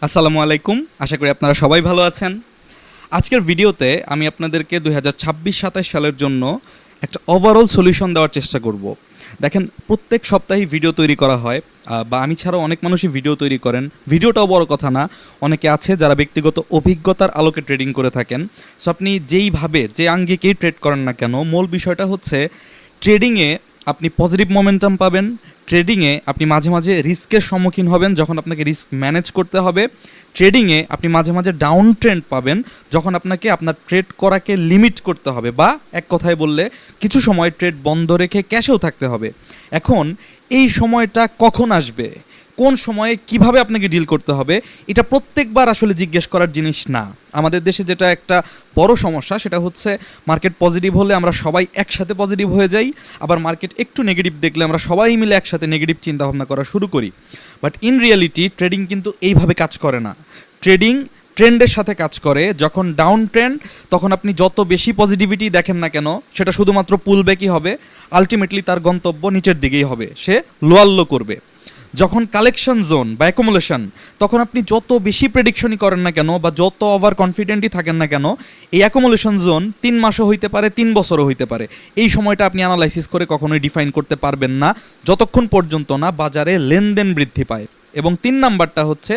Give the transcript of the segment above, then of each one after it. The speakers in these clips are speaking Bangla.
আসসালামু আলাইকুম। আশা করি আপনারা সবাই ভালো আছেন। আজকের ভিডিওতে আমি আপনাদেরকে 2026-27 সালের জন্য একটা ওভারঅল সলিউশন দেওয়ার চেষ্টা করব। দেখেন, প্রত্যেক সপ্তাহেই ভিডিও তৈরি করা হয়, বা আমি ছাড়াও অনেক মানুষই ভিডিও তৈরি করেন। ভিডিওটাও বড় কথা না, অনেকে আছে যারা ব্যক্তিগত অভিজ্ঞতার আলোকে ট্রেডিং করে থাকেন। সো আপনি যেইভাবে যে আঙ্গিকেই ট্রেড করেন না কেন, মূল বিষয়টা হচ্ছে ট্রেডিংয়ে আপনি পজিটিভ মোমেন্টাম পাবেন। ট্রেডিংয়ে আপনি মাঝে মাঝে রিস্কের সম্মুখীন হবেন যখন আপনাকে রিস্ক ম্যানেজ করতে হবে। ট্রেডিংয়ে আপনি মাঝে মাঝে ডাউন ট্রেন্ড পাবেন যখন আপনাকে আপনার ট্রেড করাকে লিমিট করতে হবে, বা এক কথায় বললে কিছু সময় ট্রেড বন্ধ রেখে ক্যাশেও থাকতে হবে। এখন এই সময়টা কখন আসবে, কোন সময়ে কিভাবে আপনাকে ডিল করতে হবে, এটা প্রত্যেকবার আসলে জিজ্ঞেস করার জিনিস না। আমাদের দেশে যেটা একটা বড় সমস্যা, সেটা হচ্ছে মার্কেট পজিটিভ হলে আমরা সবাই একসাথে পজিটিভ হয়ে যাই, আবার মার্কেট একটু নেগেটিভ দেখলে আমরা সবাই মিলে একসাথে নেগেটিভ চিন্তাভাবনা করা শুরু করি। বাট ইন রিয়ালিটি ট্রেডিং কিন্তু এইভাবে কাজ করে না। ট্রেডিং ট্রেন্ডের সাথে কাজ করে। যখন ডাউন ট্রেন্ড, তখন আপনি যত বেশি পজিটিভিটি দেখেন না কেন, সেটা শুধুমাত্র পুল ব্যাকই হবে। আলটিমেটলি তার গন্তব্য নিচের দিকেই হবে, সে লোয়াল্লো করবে। যখন কালেকশন জোন বা অ্যাকুমুলেশন, তখন আপনি যত বেশি প্রেডিকশনই করেন না কেন বা যত ওভার কনফিডেন্টই থাকেন না কেন, এই অ্যাকুমুলেশন জোন 3 মাসও হইতে পারে, 3 বছরও হইতে পারে। এই সময়টা আপনি অ্যানালাইসিস করে কখনোই ডিফাইন করতে পারবেন না যতক্ষণ পর্যন্ত না বাজারে লেনদেন বৃদ্ধি পায়। এবং 3 নাম্বারটা হচ্ছে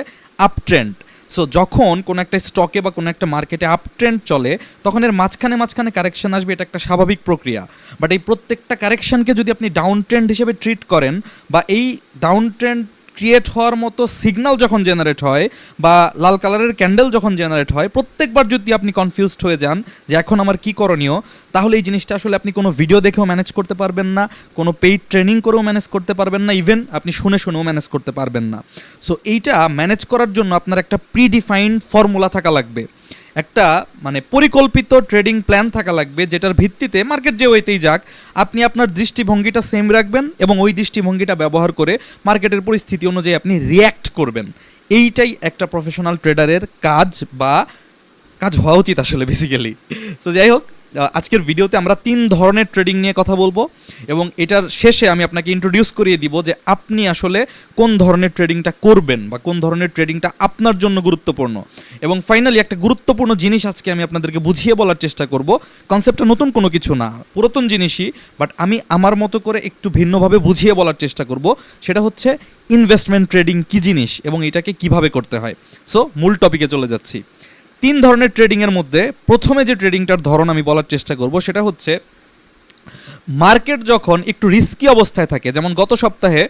আপ ট্রেন্ড। সো যখন কোনো একটা স্টকে বা কোনো একটা মার্কেটে আপ ট্রেন্ড চলে, তখন এর মাঝখানে মাঝখানে কারেকশন আসবে, এটা একটা স্বাভাবিক প্রক্রিয়া। বাট এই প্রত্যেকটা কারেকশনকে যদি আপনি ডাউন ট্রেন্ড হিসেবে ট্রিট করেন, বা এই ডাউন ট্রেন্ড ক্রিয়েট হওয়ার মতো সিগন্যাল যখন জেনারেট হয়, বা লাল কালারের ক্যান্ডেল যখন জেনারেট হয়, প্রত্যেকবার যদি আপনি কনফিউজড হয়ে যান যে এখন আমার কী করণীয়, তাহলে এই জিনিসটা আসলে আপনি কোনো ভিডিও দেখেও ম্যানেজ করতে পারবেন না, কোনো পেইড ট্রেনিং করেও ম্যানেজ করতে পারবেন না, ইভেন আপনি শুনেও ম্যানেজ করতে পারবেন না। সো এইটা ম্যানেজ করার জন্য আপনার একটা প্রিডিফাইন্ড ফর্মুলা থাকা লাগবে, একটা পরিকল্পিত ট্রেডিং প্ল্যান থাকা লাগবে, যেটার ভিত্তিতে মার্কেট যে ওয়েতেই যাক, আপনি আপনার দৃষ্টিভঙ্গিটা সেম রাখবেন এবং ওই দৃষ্টিভঙ্গিটা ব্যবহার করে মার্কেটের পরিস্থিতি অনুযায়ী আপনি রিয়্যাক্ট করবেন। এইটাই একটা প্রফেশনাল ট্রেডারের কাজ, বা কাজ হওয়া উচিত আসলে বেসিক্যালি। সো যাই হোক, আজকের ভিডিওতে আমরা 3 ধরনের ট্রেডিং নিয়ে কথা বলবো, এবং এটার শেষে আমি আপনাকে ইন্ট্রোডিউস করিয়ে দিব যে আপনি আসলে কোন ধরনের ট্রেডিংটা করবেন বা কোন ধরনের ট্রেডিংটা আপনার জন্য গুরুত্বপূর্ণ। এবং ফাইনালি একটা গুরুত্বপূর্ণ জিনিস আজকে আমি আপনাদেরকে বুঝিয়ে বলার চেষ্টা করব। কনসেপ্টটা নতুন কোনো কিছু না, পুরাতন জিনিসই, বাট আমি আমার মতো করে একটু ভিন্নভাবে বুঝিয়ে বলার চেষ্টা করব। সেটা হচ্ছে ইনভেস্টমেন্ট ট্রেডিং কী জিনিস এবং এটাকে কিভাবে করতে হয়। সো মূল টপিকে চলে যাচ্ছি। 3 ধরনের ট্রেডিংয়ের মধ্যে প্রথমে যে ট্রেডিংটার ধরন আমি বলার চেষ্টা করব, সেটা হচ্ছে মার্কেট যখন একটু রিস্কি অবস্থায় থাকে। যেমন গত সপ্তাহে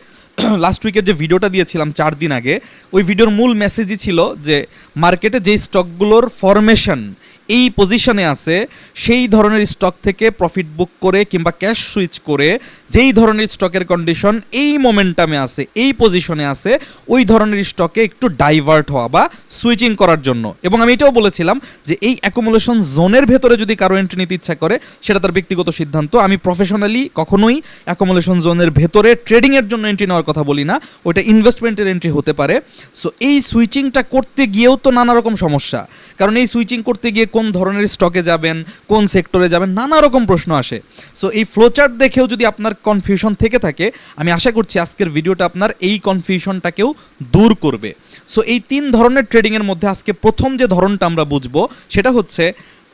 লাস্ট উইকের যে ভিডিওটা দিয়েছিলাম 4 দিন আগে, ওই ভিডিওর মূল মেসেজই ছিল যে মার্কেটে যেই স্টকগুলোর ফরমেশন এই পজিশনে আছে, সেই ধরনের স্টক থেকে প্রফিট বুক করে কিংবা ক্যাশ সুইচ করে যেই ধরনের স্টকের কন্ডিশন এই মোমেন্টামে আছে, এই পজিশনে আছে, ওই ধরনের স্টকে একটু ডাইভার্ট হওয়া বা সুইচিং করার জন্য। এবং আমি এটাও বলেছিলাম যে এই অ্যাকুমুলেশন জোনের ভেতরে যদি কারো এন্ট্রি নিতে ইচ্ছা করে, সেটা তার ব্যক্তিগত সিদ্ধান্ত। আমি প্রফেশনালি কখনোই অ্যাকুমুলেশন জোনের ভেতরে ট্রেডিংয়ের জন্য এন্ট্রি নেওয়ার কথা বলি না, ওইটা ইনভেস্টমেন্টের এন্ট্রি হতে পারে। সো এই সুইচিংটা করতে গিয়েও তো নানা রকম সমস্যা, কারণ এই সুইচিং করতে গিয়ে কোন ধরনের স্টকে যাবেন, কোন সেক্টরে যাবেন, নানা রকম প্রশ্ন আসে। সো এই ফ্লোচার্ট দেখেও যদি আপনার কনফিউশন থেকে থাকে, আমি আশা করছি আজকের ভিডিওটা আপনার এই কনফিউশনটাকেও দূর করবে। সো এই 3 ধরনের ট্রেডিংয়ের মধ্যে আজকে প্রথম যে ধরনটা আমরা বুঝবো, সেটা হচ্ছে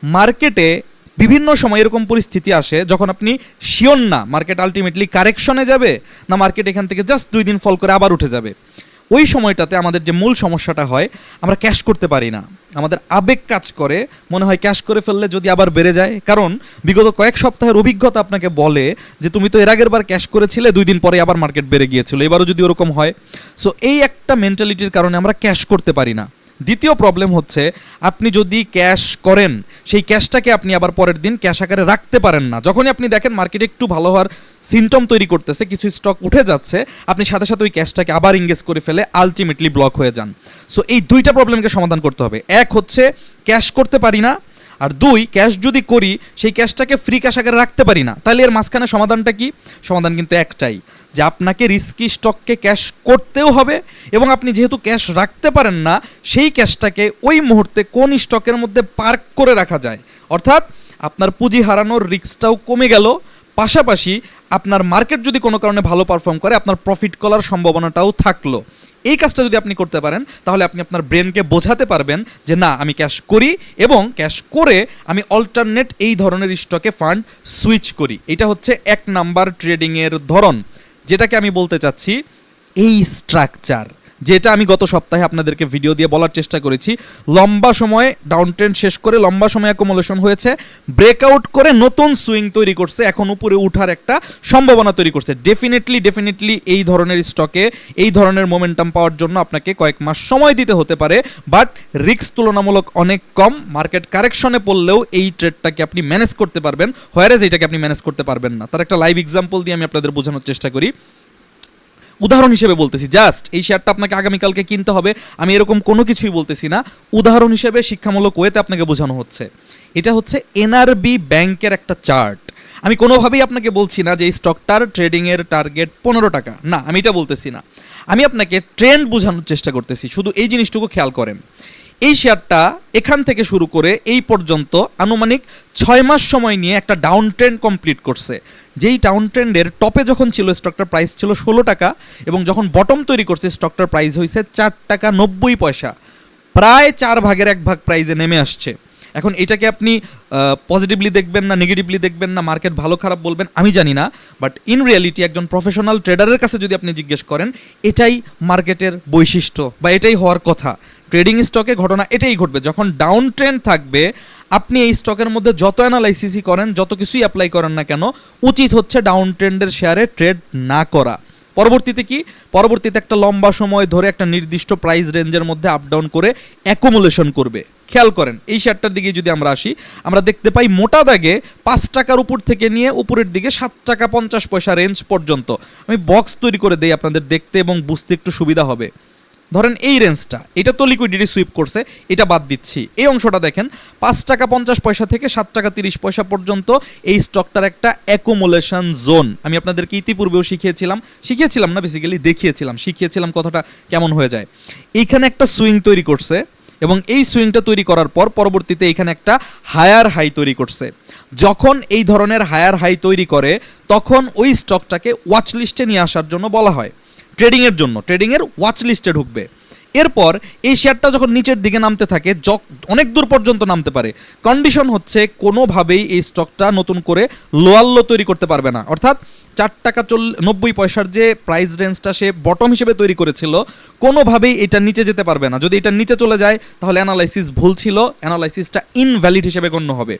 মার্কেটে বিভিন্ন সময় এরকম পরিস্থিতি আসে যখন আপনি শিওর না মার্কেট আলটিমেটলি কারেকশনে যাবে, না মার্কেট এখান থেকে জাস্ট 2 দিন ফল করে আবার উঠে যাবে। ওই সময়টাতে আমাদের যে মূল সমস্যাটা হয়, আমরা ক্যাশ করতে পারি না। আমাদের আবেগ কাজ করে, মনে হয় ক্যাশ করে ফেললে যদি আবার বেড়ে যায়, কারণ বিগত কয়েক সপ্তাহের অভিজ্ঞতা আপনাকে বলে যে তুমি তো এর আগের বার ক্যাশ করেছিলে, 2 দিন পরে আবার মার্কেট বেড়ে গিয়েছিল, এবারও যদি ওরকম হয়। সো এই একটা মেন্টালিটির কারণে আমরা ক্যাশ করতে পারি না। দ্বিতীয় প্রবলেম হচ্ছে, আপনি যদি ক্যাশ করেন, সেই ক্যাশটাকে আপনি আবার পরের দিন ক্যাশ আকারে রাখতে পারেন না। যখনই আপনি দেখেন মার্কেট একটু ভালো হওয়ার সিমটম তৈরি করতেছে, কিছু স্টক উঠে যাচ্ছে, আপনি সাথে সাথে ওই ক্যাশটাকে আবার ইংগেজ করে ফেলে আলটিমেটলি ব্লক হয়ে যান। সো এই 2টা প্রবলেমকে সমাধান করতে হবে। এক হচ্ছে ক্যাশ করতে পারি না, আর 2, ক্যাশ যদি করি সেই ক্যাশটাকে ফ্রি ক্যাশ আকারে রাখতে পারি না। তাহলে এর মাঝখানে সমাধানটা কি? সমাধান কিন্তু একটাই, যে আপনাকে রিস্কি স্টককে ক্যাশ করতেও হবে, এবং আপনি যেহেতু ক্যাশ রাখতে পারেন না, সেই ক্যাশটাকে ওই মুহূর্তে কোন স্টকের মধ্যে পার্ক করে রাখা যায়। অর্থাৎ আপনার পুঁজি হারানোর রিস্কটাও কমে গেল, পাশাপাশি আপনার মার্কেট যদি কোনো কারণে ভালো পারফর্ম করে, আপনার প্রফিট করার সম্ভাবনাটাও থাকলো। এই কাজটা যদি আপনি করতে পারেন তাহলে আপনি আপনার ব্রেনকে বোঝাতে পারবেন যে না আমি ক্যাশ করি এবং ক্যাশ করে আমি অল্টারনেট এই ধরনের স্টকে ফান্ড সুইচ করি। এটা হচ্ছে 1 নাম্বার ট্রেডিংয়ের ধরন, যেটাকে আমি বলতে চাচ্ছি এই স্ট্রাকচার, যেটা আমি গত সপ্তাহে আপনাদেরকে ভিডিও দিয়ে বলার চেষ্টা করেছি। লম্বা সময় ডাউন ট্রেন্ড শেষ করে লম্বা সময় অ্যাকুমুলেশন হয়েছে, ব্রেকআউট করে নতুন সুইং তৈরি করছে, এখন উপরে উঠার একটা সম্ভাবনা তৈরি করছে। ডেফিনেটলি এই ধরনের স্টকে এই ধরনের মোমেন্টাম পাওয়ার জন্য আপনাকে কয়েক মাস সময় দিতে হতে পারে, বাট রিস্ক তুলনামূলক অনেক কম। মার্কেট কারেকশনে পড়লেও এই ট্রেডটাকে আপনি ম্যানেজ করতে পারবেন, হোয়ারেজ এইটাকে আপনি ম্যানেজ করতে পারবেন না। তার একটা লাইভ এক্সাম্পল দিয়ে আমি আপনাদের বোঝানোর চেষ্টা করি। উদাহরণ হিসেবে বলতেছি, জাস্ট এই শেয়ারটা আপনাকে আগামীকালকে কিনতে হবে আমি এরকম কোনো কিছুই বলতেছি না, উদাহরণ হিসেবে শিক্ষামূলক ওয়েতে আপনাকে বোঝানো হচ্ছে। এটা হচ্ছে এনআরবি ব্যাংকের একটা চার্ট। আমি কোনোভাবেই আপনাকে বলছি না যে এই স্টকটার ট্রেডিংয়ের টার্গেট 15 টাকা, না আমি এটা বলতেছি না। আমি আপনাকে ট্রেন্ড বোঝানোর চেষ্টা করতেছি, শুধু এই জিনিসটুকু খেয়াল করেন। এই শেয়ারটা এখান থেকে শুরু করে এই পর্যন্ত আনুমানিক 6 মাস সময় নিয়ে একটা ডাউন ট্রেন্ড কমপ্লিট করছে। যেই ডাউন ট্রেন্ডের টপে যখন ছিল স্টকটার প্রাইস ছিল 16 টাকা এবং যখন বটম তৈরি করছে স্টকটার প্রাইস হয়েছে 4 টাকা 90 পয়সা, প্রায় 4 ভাগের 1 ভাগ প্রাইসে নেমে আসছে। এখন এটাকে আপনি পজিটিভলি দেখবেন না নেগেটিভলি দেখবেন না, মার্কেট ভালো খারাপ বলবেন আমি জানি না, বাট ইন রিয়ালিটি একজন প্রফেশনাল ট্রেডারের কাছে যদি আপনি জিজ্ঞেস করেন এটাই মার্কেটের বৈশিষ্ট্য বা এটাই হওয়ার কথা। ট্রেডিং স্টকে ঘটনা এটাই ঘটবে, যখন ডাউন ট্রেন্ড থাকবে আপনি এই স্টকের মধ্যে যত অ্যানালাইসিসই করেন, যত কিছুই অ্যাপ্লাই করেন না কেন, উচিত হচ্ছে ডাউন ট্রেন্ডের শেয়ারে ট্রেড না করা। পরবর্তীতে কি, পরবর্তীতে একটা লম্বা সময় ধরে একটা নির্দিষ্ট প্রাইস রেঞ্জের মধ্যে আপ ডাউন করে অ্যাকুমুলেশন করবে। খেয়াল করেন এই শেয়ারটার দিকে যদি আমরা আসি, আমরা দেখতে পাই মোটা দাগে 5 টাকার উপর থেকে নিয়ে উপরের দিকে 7 টাকা 50 পয়সা রেঞ্জ পর্যন্ত। আমি বক্স তৈরি করে দেই আপনাদের দেখতে এবং বুঝতে একটু সুবিধা হবে। ধরেন এই রেঞ্জটা, এটা তো লিকুইডিটি সুইপ করছে, এটা বাদ দিচ্ছি। এই অংশটা দেখেন 5 টাকা 50 পয়সা থেকে 7 টাকা 30 পয়সা পর্যন্ত এই স্টকটার একটা অ্যাকুমুলেশন জোন। আমি আপনাদেরকে ইতিপূর্বেও শিখিয়েছিলাম না, বেসিক্যালি শিখিয়েছিলাম কথাটা কেমন হয়ে যায়। এইখানে একটা সুইং তৈরি করছে এবং এই সুইংটা তৈরি করার পর পরবর্তীতে এখানে একটা হায়ার হাই তৈরি করছে। যখন এই ধরনের হায়ার হাই তৈরি করে তখন ওই স্টকটাকে ওয়াচ লিস্টে নিয়ে আসার জন্য বলা হয়, ট্রেডিংয়ের জন্য, ট্রেডিংয়ের ওয়াচ লিস্টে ঢুকবে। এরপর এই শেয়ারটা যখন নিচের দিকে নামতে থাকে, অনেক দূর পর্যন্ত নামতে পারে, কন্ডিশন হচ্ছে কোনোভাবেই এই স্টকটা নতুন করে লোয়ার লো তৈরি করতে পারবে না। অর্থাৎ 4 টাকা 90 পয়সার যে প্রাইস রেঞ্জটা সে বটম হিসেবে তৈরি করেছিল, কোনোভাবেই এটা নিচে যেতে পারবে না। যদি এটা নিচে চলে যায় তাহলে অ্যানালাইসিস ভুল ছিল, অ্যানালাইসিসটা ইনভ্যালিড হিসেবে গণ্য হবে।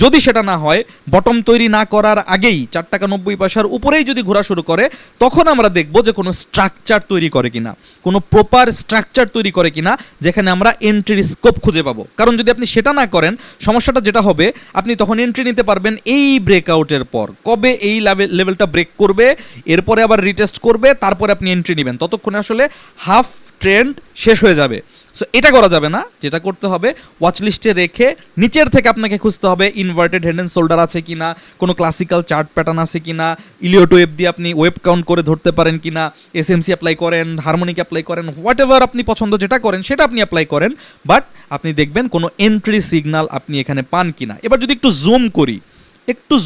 যদি সেটা না হয়, বটম তৈরি না করার আগেই 4 টাকা 90 পয়সার উপরেই যদি ঘোরা শুরু করে, তখন আমরা দেখব যে কোনো স্ট্রাকচার তৈরি করে কিনা, কোনো প্রপার স্ট্রাকচার তৈরি করে কিনা, যেখানে আমরা এন্ট্রির স্কোপ খুঁজে পাবো। কারণ যদি আপনি সেটা না করেন, সমস্যাটা যেটা হবে, আপনি তখন এন্ট্রি নিতে পারবেন এই ব্রেকআউটের পর। কবে এই লেভেলটা ব্রেক করবে, এরপরে আবার রিটেস্ট করবে, তারপরে আপনি এন্ট্রি নেবেন, ততক্ষণে আসলে হাফ ট্রেন্ড শেষ হয়ে যাবে। সো এটা করা যাবে না। যেটা করতে হবে, ওয়াচ লিস্টে রেখে নিচের থেকে আপনাকে খুঁজতে হবে ইনভার্টেড হেড অ্যান্ড শোল্ডার আছে কিনা, কোনো ক্লাসিক্যাল চার্ট প্যাটার্ন আছে কিনা, ইলিওট ওয়েব দিয়ে আপনি ওয়েব কাউন্ট করে ধরতে পারেন কিনা, এসএমসি অ্যাপ্লাই করেন, হারমোনিক অ্যাপ্লাই করেন, হোয়াট এভার আপনি পছন্দ যেটা করেন সেটা আপনি অ্যাপ্লাই করেন, বাট আপনি দেখবেন কোনো এন্ট্রি সিগন্যাল আপনি এখানে পান কিনা। এবার যদি একটু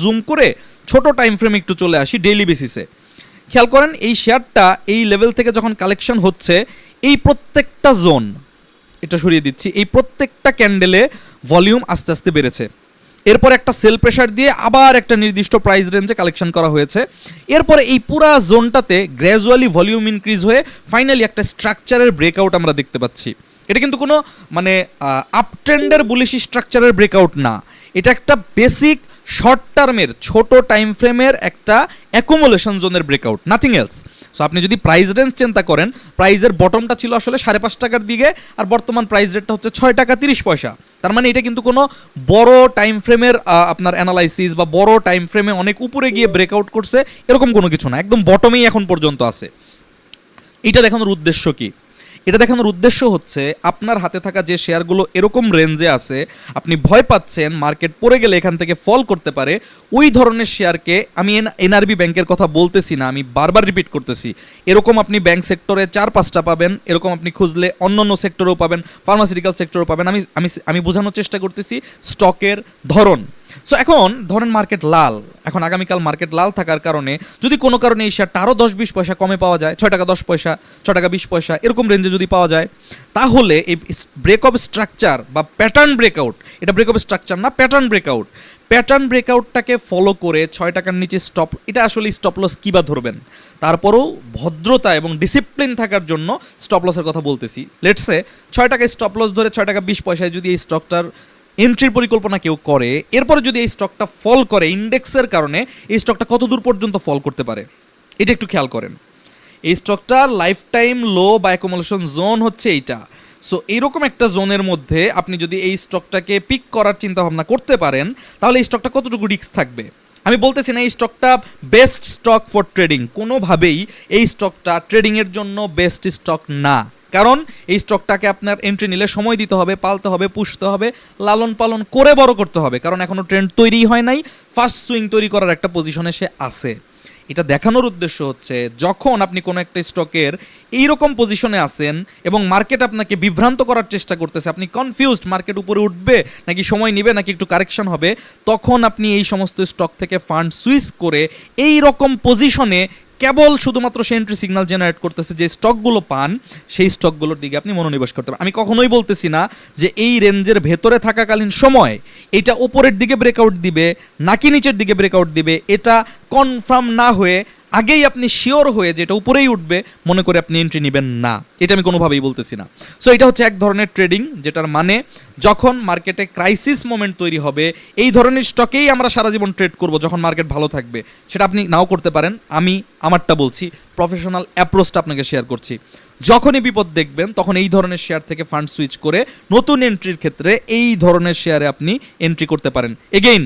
জুম করে ছোট টাইম ফ্রেমে একটু চলে আসি, ডেইলি বেসিসে খেয়াল করেন এই শেয়ারটা এই লেভেল থেকে যখন কালেকশন হচ্ছে, এই প্রত্যেকটা জোন, এটা সরিয়ে দিচ্ছি, এই প্রত্যেকটা ক্যান্ডেলে ভলিউম আস্তে আস্তে বেড়েছে। এরপর একটা সেল প্রেশার দিয়ে আবার একটা নির্দিষ্ট প্রাইস রেঞ্জে কালেকশন করা হয়েছে। এরপরে এই পুরা জোনটাতে গ্র্যাজুয়ালি ভলিউম ইনক্রিজ হয়ে ফাইনালি একটা স্ট্রাকচারের ব্রেকআউট আমরা দেখতে পাচ্ছি। এটা কিন্তু কোনো মানে আপট্রেন্ডের বুলিশ স্ট্রাকচারের ব্রেকআউট না, এটা একটা বেসিক শর্ট টার্মের ছোট টাইম ফ্রেমের একটা অ্যাকুমুলেশন জোনের ব্রেকআউট, নাথিং এলস। সো আপনি যদি প্রাইস রেঞ্জ চিন্তা করেন, প্রাইসের বটমটা ছিল আসলে 5.5 টাকার দিকে, আর বর্তমান প্রাইস রেটটা হচ্ছে 6 টাকা 30 পয়সা। তার মানে এটা কিন্তু কোনো বড় টাইম ফ্রেমের আপনার অ্যানালাইসিস বা বড় টাইম ফ্রেমে অনেক উপরে গিয়ে ব্রেকআউট করছে এরকম কোনো কিছু না, একদম বটমেই এখন পর্যন্ত আছে। এটা দেখানোর উদ্দেশ্য কি? এটা দেখানোর উদ্দেশ্য হচ্ছে আপনার হাতে থাকা যে শেয়ারগুলো এরকম রেঞ্জে আছে, আপনি ভয় পাচ্ছেন মার্কেট পড়ে গেলে এখান থেকে ফল করতে পারে, ওই ধরনের শেয়ারকে, আমি এনআরবি ব্যাংকের কথা বলতেছি না, আমি বারবার রিপিট করতেছি, এরকম আপনি ব্যাংক সেক্টরে 4-5টা পাবেন, এরকম আপনি খুঁজলে অন্য সেক্টরেও পাবেন, ফার্মাসিউটিক্যাল সেক্টরেও পাবেন। আমি বোঝানোর চেষ্টা করতেছি স্টকের ধরন। সো এখন ধরেন মার্কেট লাল, এখন আগামীকাল মার্কেট লাল থাকার কারণে যদি কোনো কারণে এই শেয়ারটা আরও 10-20 পয়সা কমে পাওয়া যায়, 6 টাকা 10 পয়সা, 6 টাকা 20 পয়সা এরকম রেঞ্জে যদি পাওয়া যায়, তাহলে এই ব্রেক অফ স্ট্রাকচার বা প্যাটার্ন ব্রেকআউট, এটা ব্রেক অফ স্ট্রাকচার না, প্যাটার্ন ব্রেকআউটটাকে ফলো করে 6 টাকার নিচে স্টপ, এটা আসলে স্টপ লস কী বা ধরবেন, তারপরেও ভদ্রতা এবং ডিসিপ্লিন থাকার জন্য স্টপ লসের কথা বলতেছি। লেটসে 6 টাকায় স্টপ লস ধরে 6 টাকা 20 পয়সায় যদি এই স্টকটার এন্ট্রির পরিকল্পনা কেউ করে, এরপরে যদি এই স্টকটা ফল করে ইন্ডেক্সের কারণে, এই স্টকটা কত দূর পর্যন্ত ফল করতে পারে এটা একটু খেয়াল করেন। এই স্টকটার লাইফ টাইম লো বা অ্যাকুমুলেশন জোন হচ্ছে এইটা। সো এইরকম একটা জোনের মধ্যে আপনি যদি এই স্টকটাকে পিক করার চিন্তা ভাবনা করতে পারেন, তাহলে এই স্টকটা কতটুকু রিস্ক থাকবে। আমি বলতেছি না এই স্টকটা বেস্ট স্টক ফর ট্রেডিং, কোনোভাবেই এই স্টকটা ট্রেডিংয়ের জন্য বেস্ট স্টক না, কারণ এই স্টকটাকে আপনার এন্ট্রি নিলে সময় দিতে হবে, পালতে হবে, পুষতে হবে, লালন পালন করে বড় করতে হবে, কারণ এখনও ট্রেন্ড তৈরি হয় নাই, ফার্স্ট সুইং তৈরি করার একটা পজিশনে সে আছে। এটা দেখানোর উদ্দেশ্য হচ্ছে যখন আপনি কোনো একটা স্টকের এইরকম পজিশনে আসেন এবং মার্কেট আপনাকে বিভ্রান্ত করার চেষ্টা করতেছে, আপনি কনফিউজড মার্কেট উপরে উঠবে নাকি সময় নেবে নাকি একটু কারেকশন হবে, তখন আপনি এই সমস্ত স্টক থেকে ফান্ড সুইচ করে এই রকম পজিশনে কেবল শুধুমাত্র সে এন্ট্রি সিগন্যাল জেনারেট করতেছে যে স্টকগুলো পান, সেই স্টকগুলোর দিকে আপনি মনোনিবেশ করতে পারেন। আমি কখনোই বলতেছি না যে এই রেঞ্জের ভেতরে থাকাকালীন সময় এটা উপরের দিকে ব্রেকআউট দিবে নাকি নিচের দিকে ব্রেকআউট দিবে, এটা কনফার্ম না হয়ে আগেই আপনি শিওর হয়ে যে এটা উপরেই উঠবে মনে করে আপনি এন্ট্রি নেবেন না, এটা আমি কোনোভাবেই বলতেছি না। সো এটা হচ্ছে এক ধরনের ট্রেডিং, যেটার মানে যখন মার্কেটে ক্রাইসিস মোমেন্ট তৈরি হবে এই ধরনের স্টকেই আমরা সারা জীবন ট্রেড করব যখন মার্কেট ভালো থাকবে। সেটা আপনি নাও করতে পারেন, আমি আমারটা বলছি, প্রফেশনাল অ্যাপ্রোচটা আপনাকে শেয়ার করছি। যখনই বিপদ দেখবেন তখন এই ধরনের শেয়ার থেকে ফান্ড সুইচ করে নতুন এন্ট্রির ক্ষেত্রে এই ধরনের শেয়ারে আপনি এন্ট্রি করতে পারেন। এগেইন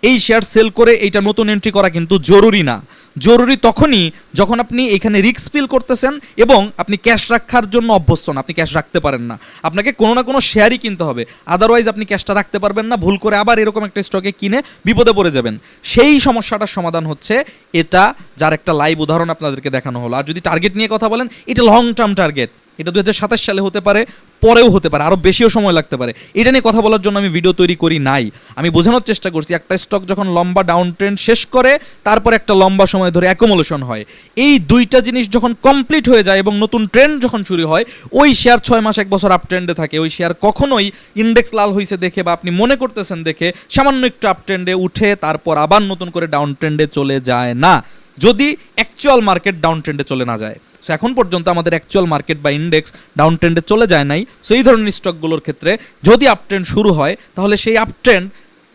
এই শেয়ার সেল করে এইটা নতুন এন্ট্রি করা কিন্তু জরুরি না, জরুরি তখনই যখন আপনি এখানে রিস্ক ফিল করতেছেন এবং আপনি ক্যাশ রাখার জন্য অভ্যস্ত না, আপনি ক্যাশ রাখতে পারেন না, আপনাকে কোনো না কোনো শেয়ারই কিনতে হবে, আদারওয়াইজ আপনি ক্যাশটা রাখতে পারবেন না, ভুল করে আবার এরকম একটা স্টকে কিনে বিপদে পড়ে যাবেন। সেই সমস্যাটার সমাধান হচ্ছে এটা, যার একটা লাইভ উদাহরণ আপনাদেরকে দেখানো হলো। আর যদি টার্গেট নিয়ে কথা বলেন, এটা লং টার্ম টার্গেট, এটা 2027 সালে হতে পারে, পরেও হতে পারে, আরও বেশিও সময় লাগতে পারে। এটা নিয়ে কথা বলার জন্য আমি ভিডিও তৈরি করি নাই, আমি বোঝানোর চেষ্টা করছি একটা স্টক যখন লম্বা ডাউন ট্রেন্ড শেষ করে তারপর একটা লম্বা সময় ধরে অ্যাকুমুলেশন হয়, এই দুইটা জিনিস যখন কমপ্লিট হয়ে যায় এবং নতুন ট্রেন্ড যখন শুরু হয়, ওই শেয়ার 6 মাস 1 বছর আপ ট্রেন্ডে থাকে, ওই শেয়ার কখনোই ইন্ডেক্স লাল হয়েছে দেখে বা আপনি মনে করতেছেন দেখে সামান্য একটু আপ ট্রেন্ডে উঠে তারপর আবার নতুন করে ডাউন ট্রেন্ডে চলে যায় না, যদি অ্যাকচুয়াল মার্কেট ডাউন ট্রেন্ডে চলে না যায়। সো এখন পর্যন্ত আমাদের অ্যাকচুয়াল মার্কেট বা ইন্ডেক্স ডাউন ট্রেন্ডে চলে যায় নাই। সো এই ধরনের স্টকগুলোর ক্ষেত্রে যদি আপ ট্রেন্ড শুরু হয় তাহলে সেই আপ ট্রেন্ড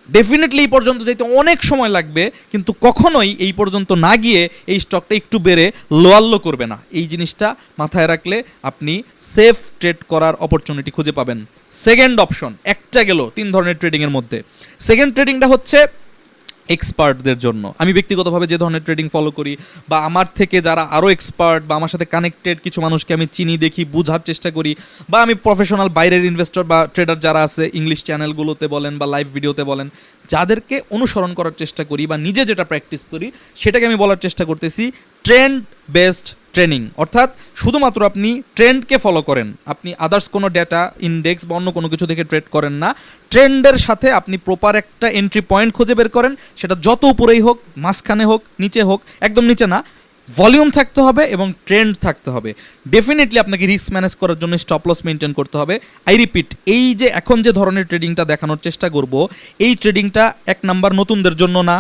ডেফিনেটলি এই পর্যন্ত যেতে অনেক সময় লাগবে, কিন্তু কখনোই এই পর্যন্ত না গিয়ে এই স্টকটা একটু বেড়ে লোয়াল্লো করবে না। এই জিনিসটা মাথায় রাখলে আপনি সেফ ট্রেড করার অপরচুনিটি খুঁজে পাবেন। সেকেন্ড অপশন, একটা গেল 3 ধরনের ট্রেডিংয়ের মধ্যে। সেকেন্ড ট্রেডিংটা হচ্ছে এক্সপার্টদের জন্য। আমি ব্যক্তিগতভাবে যে ধরনের ট্রেডিং ফলো করি বা আমার থেকে যারা আরও এক্সপার্ট বা আমার সাথে কানেক্টেড কিছু মানুষকে আমি চিনি, দেখি, বুঝার চেষ্টা করি, বা আমি প্রফেশনাল বাইরের ইনভেস্টর বা ট্রেডার যারা আছে ইংলিশ চ্যানেলগুলোতে বলেন বা লাইভ ভিডিওতে বলেন, যাদেরকে অনুসরণ করার চেষ্টা করি বা নিজে যেটা প্র্যাকটিস করি সেটাকে আমি বলার চেষ্টা করতেছি ট্রেন্ড বেসড ট্রেনিং। অর্থাৎ শুধুমাত্র আপনি ট্রেন্ডকে ফলো করেন, আপনি আদার্স কোনো ডেটা ইন্ডেক্স বা অন্য কোনো কিছু থেকে ট্রেড করেন না, ট্রেন্ডের সাথে আপনি প্রপার একটা এন্ট্রি পয়েন্ট খুঁজে বের করেন, সেটা যত উপরেই হোক, মাঝখানে হোক, নিচে হোক, একদম নিচে না, ভলিউম থাকতে হবে এবং ট্রেন্ড থাকতে হবে। ডেফিনেটলি আপনাকে রিস্ক ম্যানেজ করার জন্য স্টপ লস মেনটেন করতে হবে। আই রিপিট, এই যে এখন যে ধরনের ট্রেডিংটা দেখানোর চেষ্টা করব, এই ট্রেডিংটা 1 নাম্বার নতুনদের জন্য না,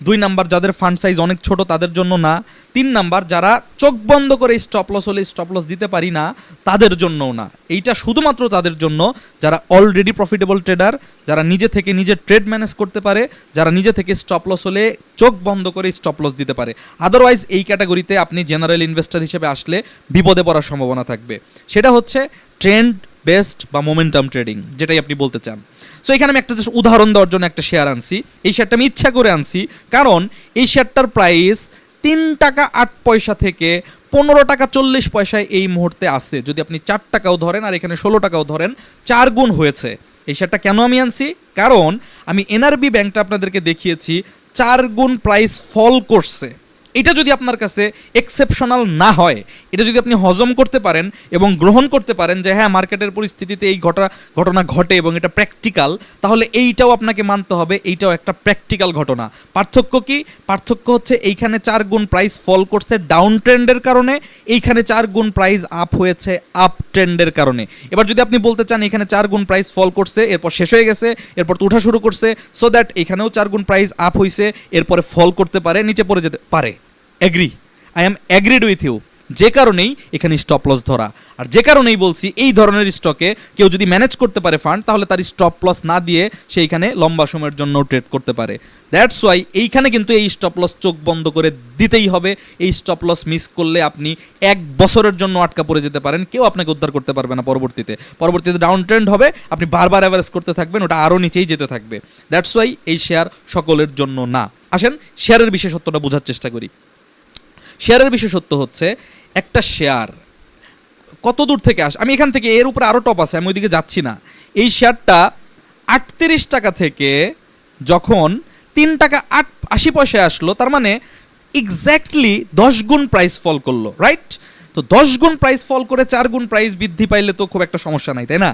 2 নাম্বার যাদের ফান্ড সাইজ অনেক ছোট তাদের জন্য না, 3 নাম্বার যারা চোখ বন্ধ করে স্টপ লস হলে স্টপ লস দিতে পারি না তাদের জন্যও না। এইটা শুধুমাত্র তাদের জন্য যারা অলরেডি প্রফিটেবল ট্রেডার, যারা নিজে থেকে নিজের ট্রেড ম্যানেজ করতে পারে, যারা নিজে থেকে স্টপ লস হলে চোখ বন্ধ করে স্টপ লস দিতে পারে। আদারওয়াইজ এই ক্যাটাগরিতে আপনি জেনারেল ইনভেস্টর হিসেবে আসলে বিপদে পড়ার সম্ভাবনা থাকবে। সেটা হচ্ছে ট্রেন্ড বেসড বা মোমেন্টাম ট্রেডিং, যেটাই আপনি বলতে চান। সো এখানে আমি একটা জাস্ট উদাহরণ দেওয়ার জন্য একটা শেয়ার আনছি। এই শেয়ারটা আমি ইচ্ছা করে আনছি কারণ এই শেয়ারটার প্রাইস 3 টাকা 8 পয়সা থেকে 15 টাকা 40 পয়সায় এই মুহূর্তে আছে। যদি আপনি 4 টাকাও ধরেন আর এখানে 16 টাকাও ধরেন, 4 গুণ হয়েছে। এই শেয়ারটা কেন আমি আনছি? কারণ আমি এনআরবি ব্যাংকটা আপনাদেরকে দেখিয়েছি 4 গুণ প্রাইস ফল করছে। এটা যদি আপনার কাছে এক্সেপশনাল না হয়, এটা যদি আপনি হজম করতে পারেন এবং গ্রহণ করতে পারেন যে হ্যাঁ মার্কেটের পরিস্থিতিতে এই ঘটনা ঘটে এবং এটা প্র্যাকটিক্যাল, তাহলে এইটাও আপনাকে মানতে হবে, এইটাও একটা প্র্যাকটিক্যাল ঘটনা। পার্থক্য কি? পার্থক্য হচ্ছে এইখানে 4 গুণ প্রাইস ফল করছে ডাউন ট্রেন্ডের কারণে, এইখানে 4 গুণ প্রাইস আপ হয়েছে আপ ট্রেন্ডের কারণে। এবার যদি আপনি বলতে চান এখানে 4 গুণ প্রাইস ফল করছে এরপর শেষ হয়ে গেছে, এরপর তো উঠা শুরু করছে, সো দ্যাট এখানেও 4 গুণ প্রাইস আপ হয়েছে, এরপরে ফল করতে পারে, নিচে পড়ে যেতে পারে। Agree, I am agreed with you. যে কারণেই এখানে স্টপ লস ধরা, আর যে কারণেই বলছি এই ধরনের স্টকে কেউ যদি ম্যানেজ করতে পারে ফান্ড, তাহলে তার স্টপ লস না দিয়ে সেইখানে লম্বা সময়ের জন্য ট্রেড করতে পারে। দ্যাটস ওয়াই এইখানে কিন্তু এই স্টপ লস চোখ বন্ধ করে দিতেই হবে। এই স্টপ লস মিস করলে আপনি 1 বছরের জন্য আটকা পড়ে যেতে পারেন, কেউ আপনাকে উদ্ধার করতে পারবে না। পরবর্তীতে ডাউন ট্রেন্ড হবে, আপনি বারবার অ্যাভারেজ করতে থাকবেন, ওটা আরও নিচেই যেতে থাকবে। দ্যাটস ওয়াই এই শেয়ার সকলের জন্য না। আসেন শেয়ারের বিশেষত্বটা বোঝার চেষ্টা করি। শেয়ারের বিশেষত্ব হচ্ছে একটা শেয়ার কত দূর থেকে আসে, আমি এখান থেকে, এর উপরে আরও টপ আছে, আমি ওইদিকে যাচ্ছি না। এই শেয়ারটা 38 টাকা থেকে যখন 3 টাকা 80 পয়সায় আসলো, তার মানে এক্স্যাক্টলি 10 গুণ প্রাইস ফল করলো, রাইট? তো 10 গুণ প্রাইস ফল করে 4 গুণ প্রাইস বৃদ্ধি পাইলে তো খুব একটা সমস্যা নাই, তাই না?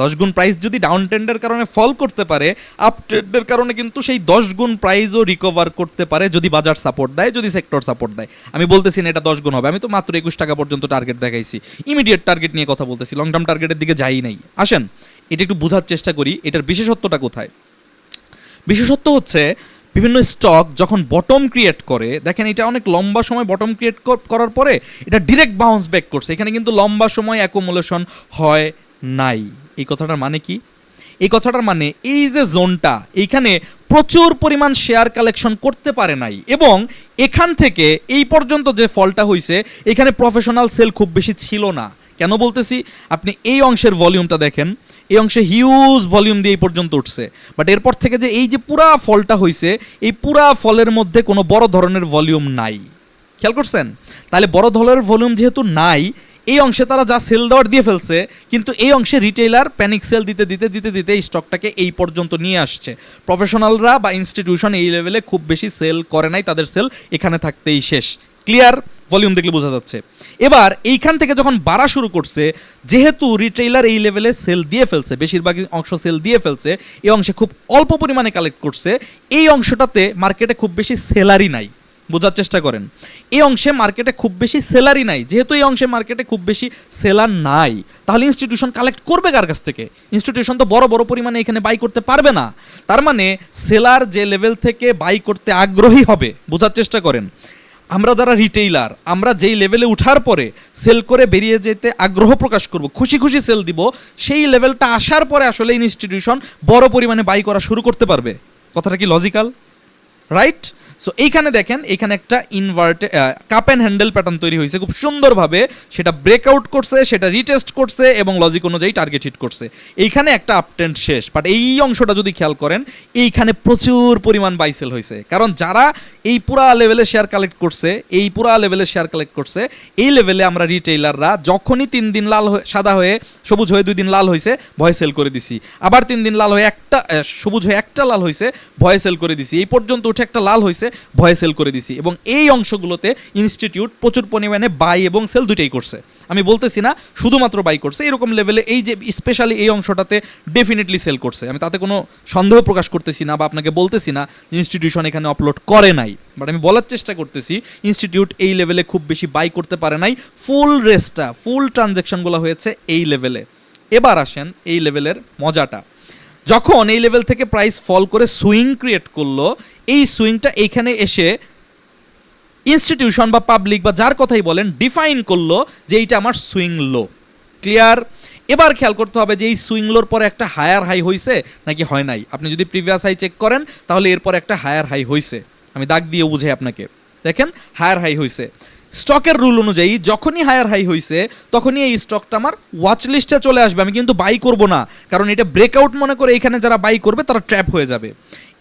10 গুণ প্রাইস যদি ডাউন ট্রেন্ডের কারণে ফল করতে পারে, আপ ট্রেন্ডের কারণে কিন্তু সেই 10 গুণ প্রাইসও রিকভার করতে পারে যদি বাজার সাপোর্ট দেয়, যদি সেক্টর সাপোর্ট দেয়। আমি বলতেছি না এটা 10 গুণ হবে, আমি তো মাত্র 21 টাকা পর্যন্ত টার্গেট দেখাইছি, ইমিডিয়েট টার্গেট নিয়ে কথা বলতেছি, লং টার্ম টার্গেটের দিকে যাই নাই। আসেন এটা একটু বোঝার চেষ্টা করি, এটার বিশেষত্বটা কোথায়। বিশেষত্ব হচ্ছে বিভিন্ন স্টক যখন বটম ক্রিয়েট করে, দেখেন এটা অনেক লম্বা সময় বটম ক্রিয়েট করার পরে এটা ডিরেক্ট বাউন্স ব্যাক করছে, এখানে কিন্তু লম্বা সময় অ্যাকুমুলেশন হয় নাই। এই কথাটার মানে কি? এই কথাটার মানে এই যে জোনটা, এইখানে প্রচুর পরিমাণ শেয়ার কালেকশন করতে পারে নাই, এবং এখান থেকে এই পর্যন্ত যে ফলটা হয়েছে এখানে প্রফেশনাল সেল খুব বেশি ছিল না। কেন বলতেছি? আপনি এই অংশের ভলিউমটা দেখেন, এই অংশে হিউজ ভলিউম দিয়ে এই পর্যন্ত উঠছে, বাট এরপর থেকে যে এই যে পুরা ফলটা হয়েছে, এই পুরা ফলের মধ্যে কোনো বড় ধরনের ভলিউম নাই। খেয়াল করছেন? তাহলে বড় ধরনের ভলিউম যেহেতু নাই, এই অংশে তারা যা সেল দেওয়ার দিয়ে ফেলছে, কিন্তু এই অংশে রিটেইলার প্যানিক সেল দিতে দিতে এই স্টকটাকে এই পর্যন্ত নিয়ে আসছে। প্রফেশনালরা বা ইনস্টিটিউশন এই লেভেলে খুব বেশি সেল করে নাই, তাদের সেল এখানে থাকতেই শেষ। ক্লিয়ার? ভলিউম দেখলে বোঝা যাচ্ছে। এবার এইখান থেকে যখন বাড়া শুরু করছে, যেহেতু রিটেইলার এই লেভেলে সেল দিয়ে ফেলছে, বেশিরভাগ অংশ সেল দিয়ে ফেলছে, এই অংশে খুব অল্প পরিমাণে কালেক্ট করছে, এই অংশটাতে মার্কেটে খুব বেশি সেলারই নাই। বোঝার চেষ্টা করেন, এই অংশে মার্কেটে খুব বেশি সেলারই নাই। যেহেতু এই অংশে মার্কেটে খুব বেশি সেলার নাই, তাহলে ইনস্টিটিউশন কালেক্ট করবে কার কাছ থেকে? ইনস্টিটিউশন তো বড় বড় পরিমাণে এখানে বাই করতে পারবে না। তার মানে সেলার যে লেভেল থেকে বাই করতে আগ্রহী হবে, বোঝার চেষ্টা করেন, আমরা যারা রিটেইলার, আমরা যেই লেভেলে উঠার পরে সেল করে বেরিয়ে যেতে আগ্রহ প্রকাশ করব, খুশি খুশি সেল দিব, সেই লেভেলটা আসার পরে আসলে ইনস্টিটিউশন বড় পরিমাণে বাই করা শুরু করতে পারবে। কথাটা কি লজিক্যাল? রাইট? সো এইখানে দেখেন, এইখানে একটা কাপ অ্যান্ড হ্যান্ডেল প্যাটার্ন তৈরি হয়েছে খুব সুন্দরভাবে, সেটা ব্রেকআউট করছে, সেটা রিটেস্ট করছে এবং লজিক অনুযায়ী টার্গেট হিট করছে। এইখানে একটা আপট্রেন্ড শেষ, বাট এই অংশটা যদি খেয়াল করেন, এইখানে প্রচুর পরিমাণ বাইসেল হয়েছে। কারণ যারা এই পুরা লেভেলে শেয়ার কালেক্ট করছে, এই লেভেলে আমরা রিটেইলাররা যখনই 3 দিন সাদা হয়ে সবুজ হয়ে 2 দিন লাল হয়েছে, ভয়ে সেল করে দিছি, আবার 3 দিন লাল হয়ে সবুজ হয়ে একটা লাল হয়েছে, ভয়ে সেল করে দিছি, এই পর্যন্ত উঠে একটা লাল হয়েছে, ভয়ে সেল করে দিছি। এবং এই অংশগুলোতে ইনস্টিটিউট প্রচুর পরিমাণে বাই এবং সেল দুইটাই করছে। আমি বলতেছি না শুধুমাত্র বাই করছে, এরকম লেভেলে এই যে স্পেশালি এই অংশটাতে ডেফিনেটলি সেল করছে। আমি তাতে কোনো সন্দেহ প্রকাশ করতেছি না বা আপনাকে বলতেছি না যে ইনস্টিটিউশন এখানে আপলোড করে নাই, বাট আমি বলার চেষ্টা করতেছি ইনস্টিটিউট এই লেভেলে খুব বেশি বাই করতে পারে নাই, ফুল ট্রানজ্যাকশনগুলো হয়েছে এই লেভেলে। এবার আসেন এই লেভেলের মজাটা, যখন এই লেভেল থেকে প্রাইস ফল করে সুইং ক্রিয়েট করলো, এই সুইংটা এইখানে এসে ইনস্টিটিউশন বা পাবলিক বা যার কথাই বলেন ডিফাইন করলো যে এইটা আমার সুইং লো। ক্লিয়ার? এবার খেয়াল করতে হবে যে এই সুইং লোর পরে একটা হায়ার হাই হয়েছে নাকি হয় নাই। আপনি যদি প্রিভিয়াস হাই চেক করেন, তাহলে এরপর একটা হায়ার হাই হয়েছে, আমি দাগ দিয়ে বুঝাই আপনাকে। দেখেন হায়ার হাই হয়েছে, স্টকের রুল অনুযায়ী যখনই হায়ার হাই হয়েছে তখনই এই স্টকটা আমার ওয়াচ লিস্টে চলে আসবে, আমি কিন্তু বাই করব না, কারণ এটা ব্রেকআউট মনে করে এখানে যারা বাই করবে তারা ট্র্যাপ হয়ে যাবে।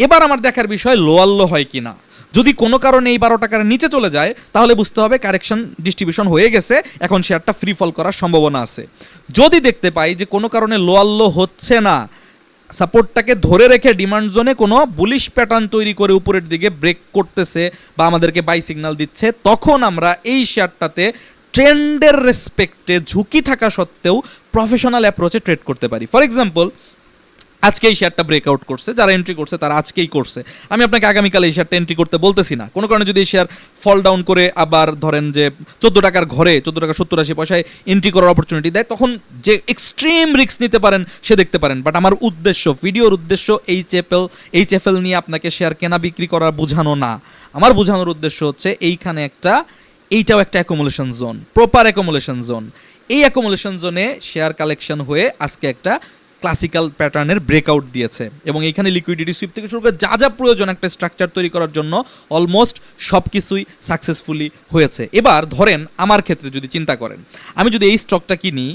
এবার আমার দেখার বিষয় লোয়ার লো হয় কিনা। যদি কোনো কারণে এই 12 টাকার নিচে চলে যায়, তাহলে বুঝতে হবে কারেকশন ডিস্ট্রিবিউশন হয়ে গেছে, এখন শেয়ারটা ফ্রি ফল করার সম্ভাবনা আছে। যদি দেখতে পাই যে কোনো কারণে লোয়ার লো হচ্ছে না, সাপোর্টটাকে ধরে রেখে ডিমান্ড জোনে কোনো বুলিশ প্যাটার্ন তৈরি করে উপরের দিকে ব্রেক করতেছে বা আমাদেরকে বাই সিগন্যাল দিচ্ছে, তখন আমরা এই শেয়ারটাতে ট্রেন্ডের রেসপেক্টে ঝুঁকি থাকা সত্ত্বেও প্রফেশনাল অ্যাপ্রোচে ট্রেড করতে পারি। ফর এক্সাম্পল, আজকে এই শেয়ারটা ব্রেকআউট করছে, যারা এন্ট্রি করছে তারা আজকেই করছে, আমি আপনাকে আগামীকাল এই শেয়ারটা এন্ট্রি করতে বলতেছি না। কোনো কারণে যদি এই শেয়ার ফল ডাউন করে আবার ধরেন যে 14 টাকার ঘরে 14 টাকা 70-80 পয়সায় এন্ট্রি করার অপরচুনিটি দেয়, তখন যে এক্সট্রিম রিস্ক নিতে পারেন সে দেখতে পারেন। বাট আমার উদ্দেশ্য, ভিডিওর উদ্দেশ্য এইচএফএল নিয়ে আপনাকে শেয়ার কেনা বিক্রি করা বোঝানো না। আমার বোঝানোর উদ্দেশ্য হচ্ছে এইটাও একটা accumulation zone, proper accumulation zone. এই অ্যাকুমুলেশন জোনে শেয়ার কালেকশন হয়ে আজকে একটা ক্লাসিক্যাল প্যাটার্নের ব্রেকআউট দিয়েছে এবং এইখানে লিকুইডিটি সুইপ থেকে শুরু করে যা যা প্রয়োজন একটা স্ট্রাকচার তৈরি করার জন্য অলমোস্ট সব কিছুই সাকসেসফুলি হয়েছে। এবার ধরেন আমার ক্ষেত্রে যদি চিন্তা করেন, আমি যদি এই স্টকটা কিনি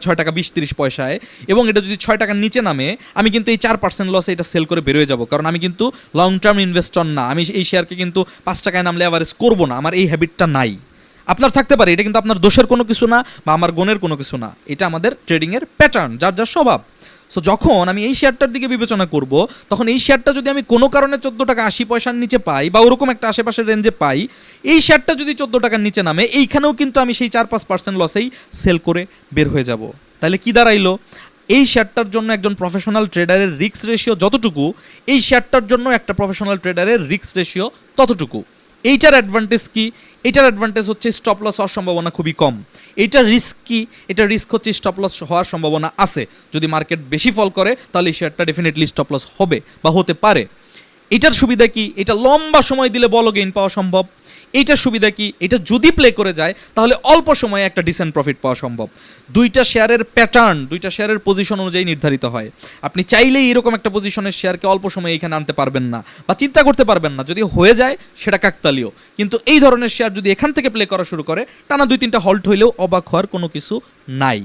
6 টাকা 20-30 পয়সায় এবং এটা যদি 6 টাকার নিচে নামে, আমি কিন্তু এই 4% লসে এটা সেল করে বেরোয় যাব, কারণ আমি কিন্তু লং টার্ম ইনভেস্টর না। আমি এই শেয়ারকে কিন্তু 5 টাকায় নামলে অ্যাভারেজ করবো না, আমার এই হ্যাবিটটা নাই। আপনার থাকতে পারে, এটা কিন্তু আপনার দোষের কোনো কিছু না বা আমার গুণের কোনো কিছু না, এটা আমাদের ট্রেডিংয়ের প্যাটার্ন, যার যার স্বভাব। সো যখন আমি এই শেয়ারটার দিকে বিবেচনা করব, তখন এই শেয়ারটা যদি আমি কোনো কারণে 14 টাকা 80 পয়সার নিচে পাই বা ওরকম একটা আশেপাশের রেঞ্জে পাই, এই শেয়ারটা যদি 14 টাকার নিচে নামে, এইখানেও কিন্তু আমি সেই 4-5% লসেই সেল করে বের হয়ে যাব। তাহলে কি দাঁড়াইলো? এই শেয়ারটার জন্য একজন প্রফেশনাল ট্রেডারের রিস্ক রেশিও যতটুকু, এই শেয়ারটার জন্য একটা প্রফেশনাল ট্রেডারের রিস্ক রেশিও ততটুকু। এইটার অ্যাডভান্টেজ কি? এইটার অ্যাডভান্টেজ হচ্ছে স্টপ লস হওয়ার সম্ভাবনা খুবই কম। এইটার রিস্ক কি? এটার রিস্ক হচ্ছে স্টপ লস হওয়ার সম্ভাবনা আছে। যদি মার্কেট বেশি ফল করে তাহলে এই শেয়ারটা ডেফিনেটলি স্টপ লস হবে বা হতে পারে। এটার সুবিধা কি? এটা লম্বা সময় দিলে বড় গেইন পাওয়া সম্ভব। এইটার সুবিধা কি? এটা যদি প্লে করে যায় তাহলে অল্প সময়ে একটা ডিসেন্ট প্রফিট পাওয়া সম্ভব। দুইটা শেয়ারের প্যাটার্ন, দুইটা শেয়ারের পজিশন অনুযায়ী নির্ধারিত হয়। আপনি চাইলেই এরকম একটা পজিশনের শেয়ারকে অল্প সময়ে এখানে আনতে পারবেন না বা চিন্তা করতে পারবেন না, যদি হয়ে যায় সেটা কাকতালীয়। কিন্তু এই ধরনের শেয়ার যদি এখান থেকে প্লে করা শুরু করে, টানা 2-3টা হল্ট হইলেও অবাক হওয়ার কোনো কিছু নাই।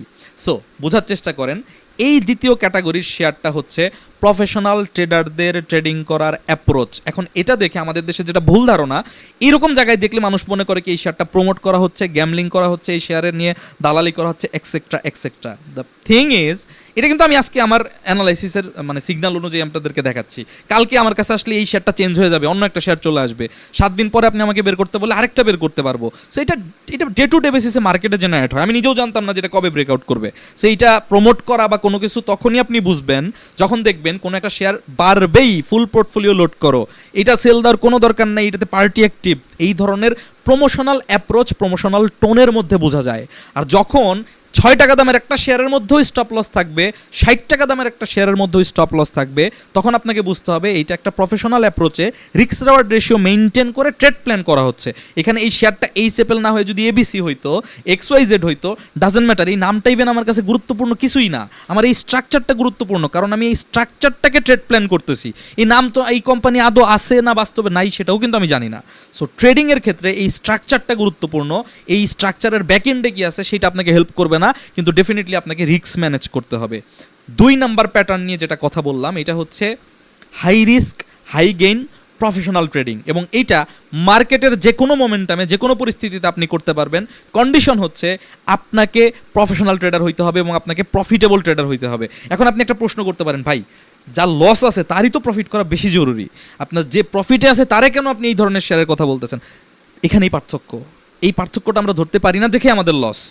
সো বোঝার চেষ্টা করেন, এই দ্বিতীয় ক্যাটাগরির শেয়ারটা হচ্ছে প্রফেশনাল ট্রেডারদের ট্রেডিং করার অ্যাপ্রোচ। এখন এটা দেখে আমাদের দেশে যেটা ভুল ধারণা, এরকম জায়গায় দেখলে মানুষ মনে করে কি এই শেয়ারটা প্রমোট করা হচ্ছে, গ্যামলিং করা হচ্ছে, এই শেয়ারের নিয়ে দালালি করা হচ্ছে, etcetera etcetera. The thing is, এটা কিন্তু আমি আজকে আমার অ্যানালাইসিসের মানে সিগন্যাল অনুযায়ী আপনাদেরকে দেখাচ্ছি। কালকে আমার কাছে আসলে এই শেয়ারটা চেঞ্জ হয়ে যাবে, অন্য একটা শেয়ার চলে আসবে। 7 দিন পরে আপনি আমাকে বের করতে বলে আরেকটা বের করতে পারবো। সো এটা ডে টু ডে বেসিসে মার্কেটে জেনারেট হয়। আমি নিজেও জানতাম না যেটা কবে ব্রেকআউট করবে। সো এইটা প্রমোট করা বা কোনো কিছু তখনই আপনি বুঝবেন যখন দেখবেন কোনো একটা শেয়ার বাড়বেই, ফুল পোর্টফোলিও লোড করো, এটা সেল দেওয়ার কোনো দরকার নেই, এটাতে পার্টি অ্যাক্টিভ, এই ধরনের প্রমোশনাল অ্যাপ্রোচ প্রমোশনাল টোনের মধ্যে বোঝা যায়। আর যখন 6 টাকা দামের একটা শেয়ারের মধ্যেও স্টপ লস থাকবে, 60 টাকা দামের একটা শেয়ারের মধ্যেও স্টপ লস থাকবে, তখন আপনাকে বুঝতে হবে এইটা একটা প্রফেশনাল অ্যাপ্রোচে রিস্ক রিওয়ার্ড রেশিও মেইনটেইন করে ট্রেড প্ল্যান করা হচ্ছে। এখানে এই শেয়ারটা এইচএফএল না হয়ে যদি এবিসি হইতো, XYZ হইতো, ডাজেন্ট ম্যাটার, এই নামটা ইভেন আমার কাছে গুরুত্বপূর্ণ কিছুই না। আমার এই স্ট্রাকচারটা গুরুত্বপূর্ণ, কারণ আমি এই স্ট্রাকচারটাকে ট্রেড প্ল্যান করতেছি। এই নাম তো এই কোম্পানি আদৌ আছে না বাস্তবে নাই সেটাও কিন্তু আমি জানি না। সো ট্রেডিংয়ের ক্ষেত্রে এই স্ট্রাকচারটা গুরুত্বপূর্ণ। এই স্ট্রাকচারের ব্যাকএন্ডে কি আছে সেটা আপনাকে হেল্প করবে না, কিন্তু ডেফিনেটলি আপনাকে রিস্ক ম্যানেজ করতে হবে। 2 নাম্বার প্যাটার্ন নিয়ে যেটা কথা বললাম, এটা হচ্ছে high risk high gain professional trading, এবং এইটা মার্কেটের যে কোনো মোমেন্টামে যে কোনো পরিস্থিতিতে আপনি করতে পারবেন। কন্ডিশন হচ্ছে আপনাকে প্রফেশনাল ট্রেডার হইতে হবে এবং আপনাকে প্রফিটেবল ট্রেডার হইতে হবে। এখন আপনি একটা প্রশ্ন করতে পারেন, ভাই যা লস আছে তারই তো প্রফিট করা বেশি জরুরি, আপনার যে প্রফিটে আছে তারে কেন আপনি এই ধরনের শেয়ারের কথা বলতেছেন? এখানেই পার্থক্য। এই পার্থক্যটা আমরা ধরতে পারি না দেখে আমাদের লস।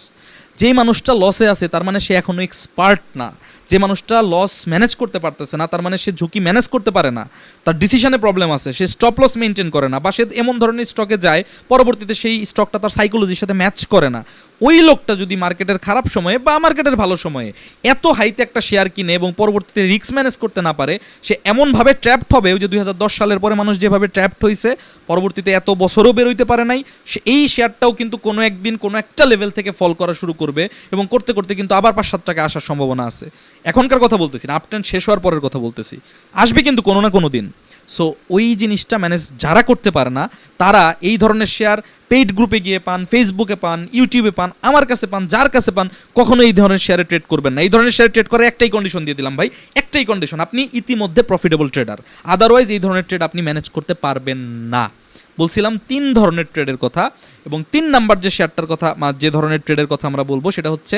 যেই মানুষটা লসে আছে তার মানে সে এখনো এক্সপার্ট না। যে মানুষটা লস ম্যানেজ করতে পারতেছে না তার মানে সে ঝুঁকি ম্যানেজ করতে পারে না, তার ডিসিশনে প্রবলেম আছে, সে স্টপ লস মেনটেন করে না, বা সে এমন ধরনের স্টকে যায় পরবর্তীতে সেই স্টকটা তার সাইকোলজির সাথে ম্যাচ করে না। ওই লোকটা যদি মার্কেটের খারাপ সময়ে বা মার্কেটের ভালো সময়ে এত হাইতে একটা শেয়ার কিনে এবং পরবর্তীতে রিস্ক ম্যানেজ করতে না পারে, সে এমনভাবে ট্র্যাপড হবে, ওই যে 2010 সালের পরে মানুষ যেভাবে ট্র্যাপড হয়েছে, পরবর্তীতে এত বছরও বেরোইতে পারে নাই, সে এই শেয়ারটাও কিন্তু কোনো একদিন কোনো একটা লেভেল থেকে ফল করা শুরু করবে এবং করতে করতে কিন্তু আবার 5-7 টাকা আসার সম্ভাবনা আছে। এখনকার কথা বলতেছি না, আপট্রেন্ড শেষ হওয়ার পরের কথা বলতেছি, আসবে কিন্তু কোনো না কোনো দিন। সো ওই জিনিসটা ম্যানেজ যারা করতে পারে না তারা এই ধরনের শেয়ার পেইড গ্রুপে গিয়ে পান, ফেসবুকে পান, ইউটিউবে পান, আমার কাছে পান, যার কাছে পান, কখনো এই ধরনের শেয়ারে ট্রেড করবেন না। এই ধরনের শেয়ারে ট্রেড করার একটাই কন্ডিশন দিয়ে দিলাম ভাই, একটাই কন্ডিশন, আপনি ইতিমধ্যে প্রফিটেবল ট্রেডার, আদারওয়াইজ এই ধরনের ট্রেড আপনি ম্যানেজ করতে পারবেন না। বলছিলাম 3 ধরনের ট্রেডের কথা, এবং 3 নাম্বার যে শেয়ারটার কথা, যে ধরনের ট্রেডের কথা আমরা বলবো সেটা হচ্ছে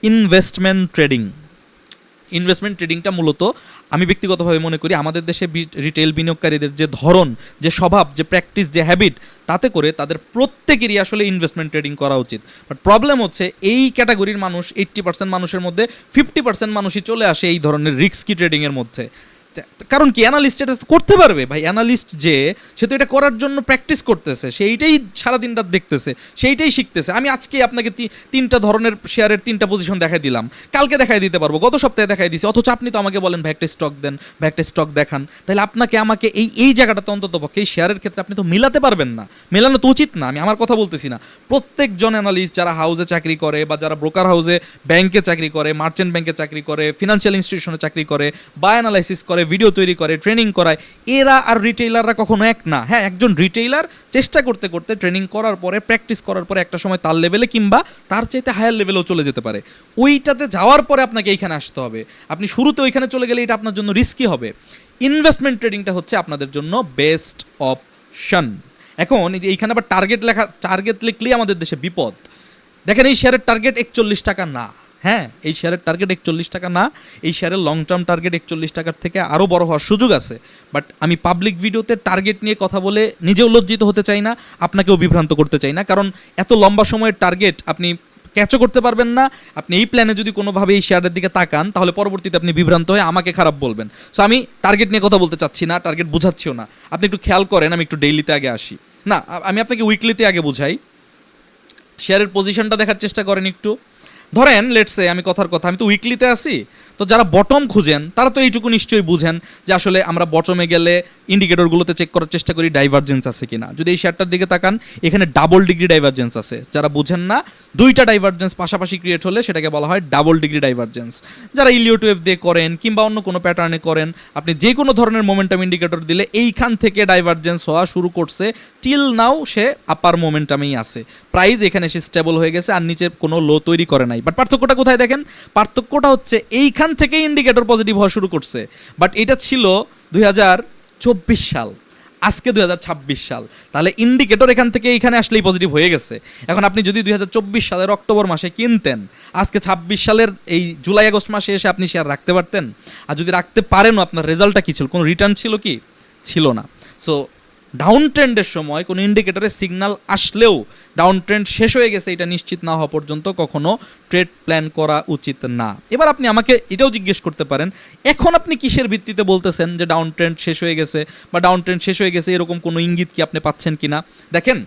ইনভেস্টমেন্ট ট্রেডিং। ইনভেস্টমেন্ট ট্রেডিংটা মূলত আমি ব্যক্তিগতভাবে মনে করি আমাদের দেশে রিটেল বিনিয়োগকারীদের যে ধরন, যে স্বভাব, যে প্র্যাকটিস, যে হ্যাবিট, তাতে করে তাদের প্রত্যেকেরই আসলে ইনভেস্টমেন্ট ট্রেডিং করা উচিত। বাট প্রবলেম হচ্ছে এই ক্যাটাগরির মানুষ 80% মানুষের মধ্যে 50% মানুষই চলে আসে এই ধরনের রিস্কি ট্রেডিংয়ের মধ্যে। কারণ কি, অ্যানালিস্ট এটা করতে পারবে ভাই, অ্যানালিস্ট যে সে তো এটা করার জন্য প্র্যাকটিস করতেছে, সেইটাই সারাদিন রাত দেখতেছে, সেইটাই শিখতেছে। আমি আজকে আপনাকে 3টা ধরনের শেয়ারের 3টা পজিশন দেখাই দিলাম, কালকে দেখাই দিতে পারবো, গত সপ্তাহে দেখাই দিছি, অথচ আপনি তো আমাকে বলেন ভাই একটা স্টক দেন, ভাই একটা স্টক দেখান। তাহলে আপনাকে আমাকে এই জায়গাটাতে অন্তত পক্ষে এই শেয়ারের ক্ষেত্রে আপনি তো মিলাতে পারবেন না, মেলানো তো উচিত না। আমি আমার কথা বলতেছি না, প্রত্যেকজন অ্যানালিস্ট যারা হাউসে চাকরি করে বা যারা ব্রোকার হাউসে ব্যাংকে চাকরি করে, মার্চেন্ট ব্যাংকে চাকরি করে, ফিনান্সিয়াল ইনস্টিটিউশনে চাকরি করে, বা অ্যানালাইসিস করে, ভিডিও তৈরি করে, ট্রেনিং করায়, এরা আর রিটেইলাররা কখনো এক না। হ্যাঁ, একজন রিটেইলার চেষ্টা করতে করতে ট্রেনিং করার পরে, প্র্যাকটিস করার পরে একটা সময় তার লেভেলে কিংবা তার চাইতে হায়ার লেভেলেও চলে যেতে পারে। ওইটাতে যাওয়ার পরে আপনাকে এইখানে আসতে হবে। আপনি শুরুতে ওইখানে চলে গেলে এটা আপনার জন্য রিস্কি হবে। ইনভেস্টমেন্ট ট্রেডিংটা হচ্ছে আপনাদের জন্য বেস্ট অপশন। এখন এই যে এইখানে আবার টার্গেট লিখলেই আমাদের দেশে বিপদ। দেখেন, এই শেয়ারের টার্গেট 41 টাকা না। হ্যাঁ, এই শেয়ারের টার্গেট 41 টাকা না, এই শেয়ারের লং টার্ম টার্গেট 41 টাকার থেকে আরও বড় হওয়ার সুযোগ আছে। বাট আমি পাবলিক ভিডিওতে টার্গেট নিয়ে কথা বলে নিজেও লজ্জিত হতে চাই না, আপনাকেও বিভ্রান্ত করতে চাই না। কারণ এত লম্বা সময়ের টার্গেট আপনি ক্যাচও করতে পারবেন না। আপনি এই প্ল্যানে যদি কোনোভাবে এই শেয়ারের দিকে তাকান, তাহলে পরবর্তীতে আপনি বিভ্রান্ত হয়ে আমাকে খারাপ বলবেন। সো আমি টার্গেট নিয়ে কথা বলতে চাচ্ছি না, টার্গেট বোঝাচ্ছিও না। আপনি একটু খেয়াল করেন, আমি একটু ডেইলিতে আগে আসি না, আমি আপনাকে উইকলিতে আগে বুঝাই। শেয়ারের পজিশনটা দেখার চেষ্টা করেন একটু। ধরেন লেটসে আমি কথার কথা, আমি তো উইকলিতে আছি, তো যারা বটম খুঁজেন তারা তো এইটুকু নিশ্চয়ই বুঝেন যে আসলে আমরা বটমে গেলে ইন্ডিকেটরগুলোতে চেক করার চেষ্টা করি ডাইভারজেন্স আছে কিনা। যদি এই শেয়ারটার দিকে তাকান, এখানে ডাবল ডিগ্রি ডাইভারজেন্স আছে। যারা বুঝেন না, 2টা ডাইভারজেন্স পাশাপাশি ক্রিয়েট হলে সেটাকে বলা হয় ডাবল ডিগ্রি ডাইভারজেন্স। যারা ইলিওট ওয়েভ দিয়ে করেন কিংবা অন্য কোনো প্যাটার্নে করেন, আপনি যে কোনো ধরনের মোমেন্টাম ইন্ডিকেটর দিলে এইখান থেকে ডাইভারজেন্স হওয়া শুরু করছে, টিল নাও সে আপার মোমেন্টামেই আছে। প্রাইস এখানে সে স্টেবল হয়ে গেছে আর নিচে কোনো লো তৈরি করে নাই। বাট পার্থক্যটা কোথায় দেখেন? পার্থক্যটা হচ্ছে এইখান থেকে ইন্ডিকেটর পজিটিভ হওয়া শুরু করছে। বাট এটা ছিল 2024 সাল, আজকে 2026 সাল। তাহলে ইন্ডিকেটর এখান থেকে এইখানে আসলেই পজিটিভ হয়ে গেছে। এখন আপনি যদি 2024 সালের অক্টোবর মাসে কিনতেন, আজকে 26 সালের এই জুলাই আগস্ট মাসে এসে আপনি শেয়ার রাখতে পারতেন? আর যদি রাখতে পারেনও, আপনার রেজাল্টটা কী ছিল? কোনো রিটার্ন ছিল কি? ছিল না। সো ডাউন ট্রেন্ডের সময় কোনো ইন্ডিকেটরের সিগন্যাল আসলেও ডাউন ট্রেন্ড শেষ হয়ে গেছে এটা নিশ্চিত না হওয়া পর্যন্ত কখনো ট্রেড প্ল্যান করা উচিত না। এবার আপনি আমাকে এটাও জিজ্ঞেস করতে পারেন, এখন আপনি কিসের ভিত্তিতে বলতেছেন যে ডাউন ট্রেন্ড শেষ হয়ে গেছে, বা ডাউন ট্রেন্ড শেষ হয়ে গেছে এরকম কোনো ইঙ্গিত কি আপনি পাচ্ছেন কি না? দেখেন,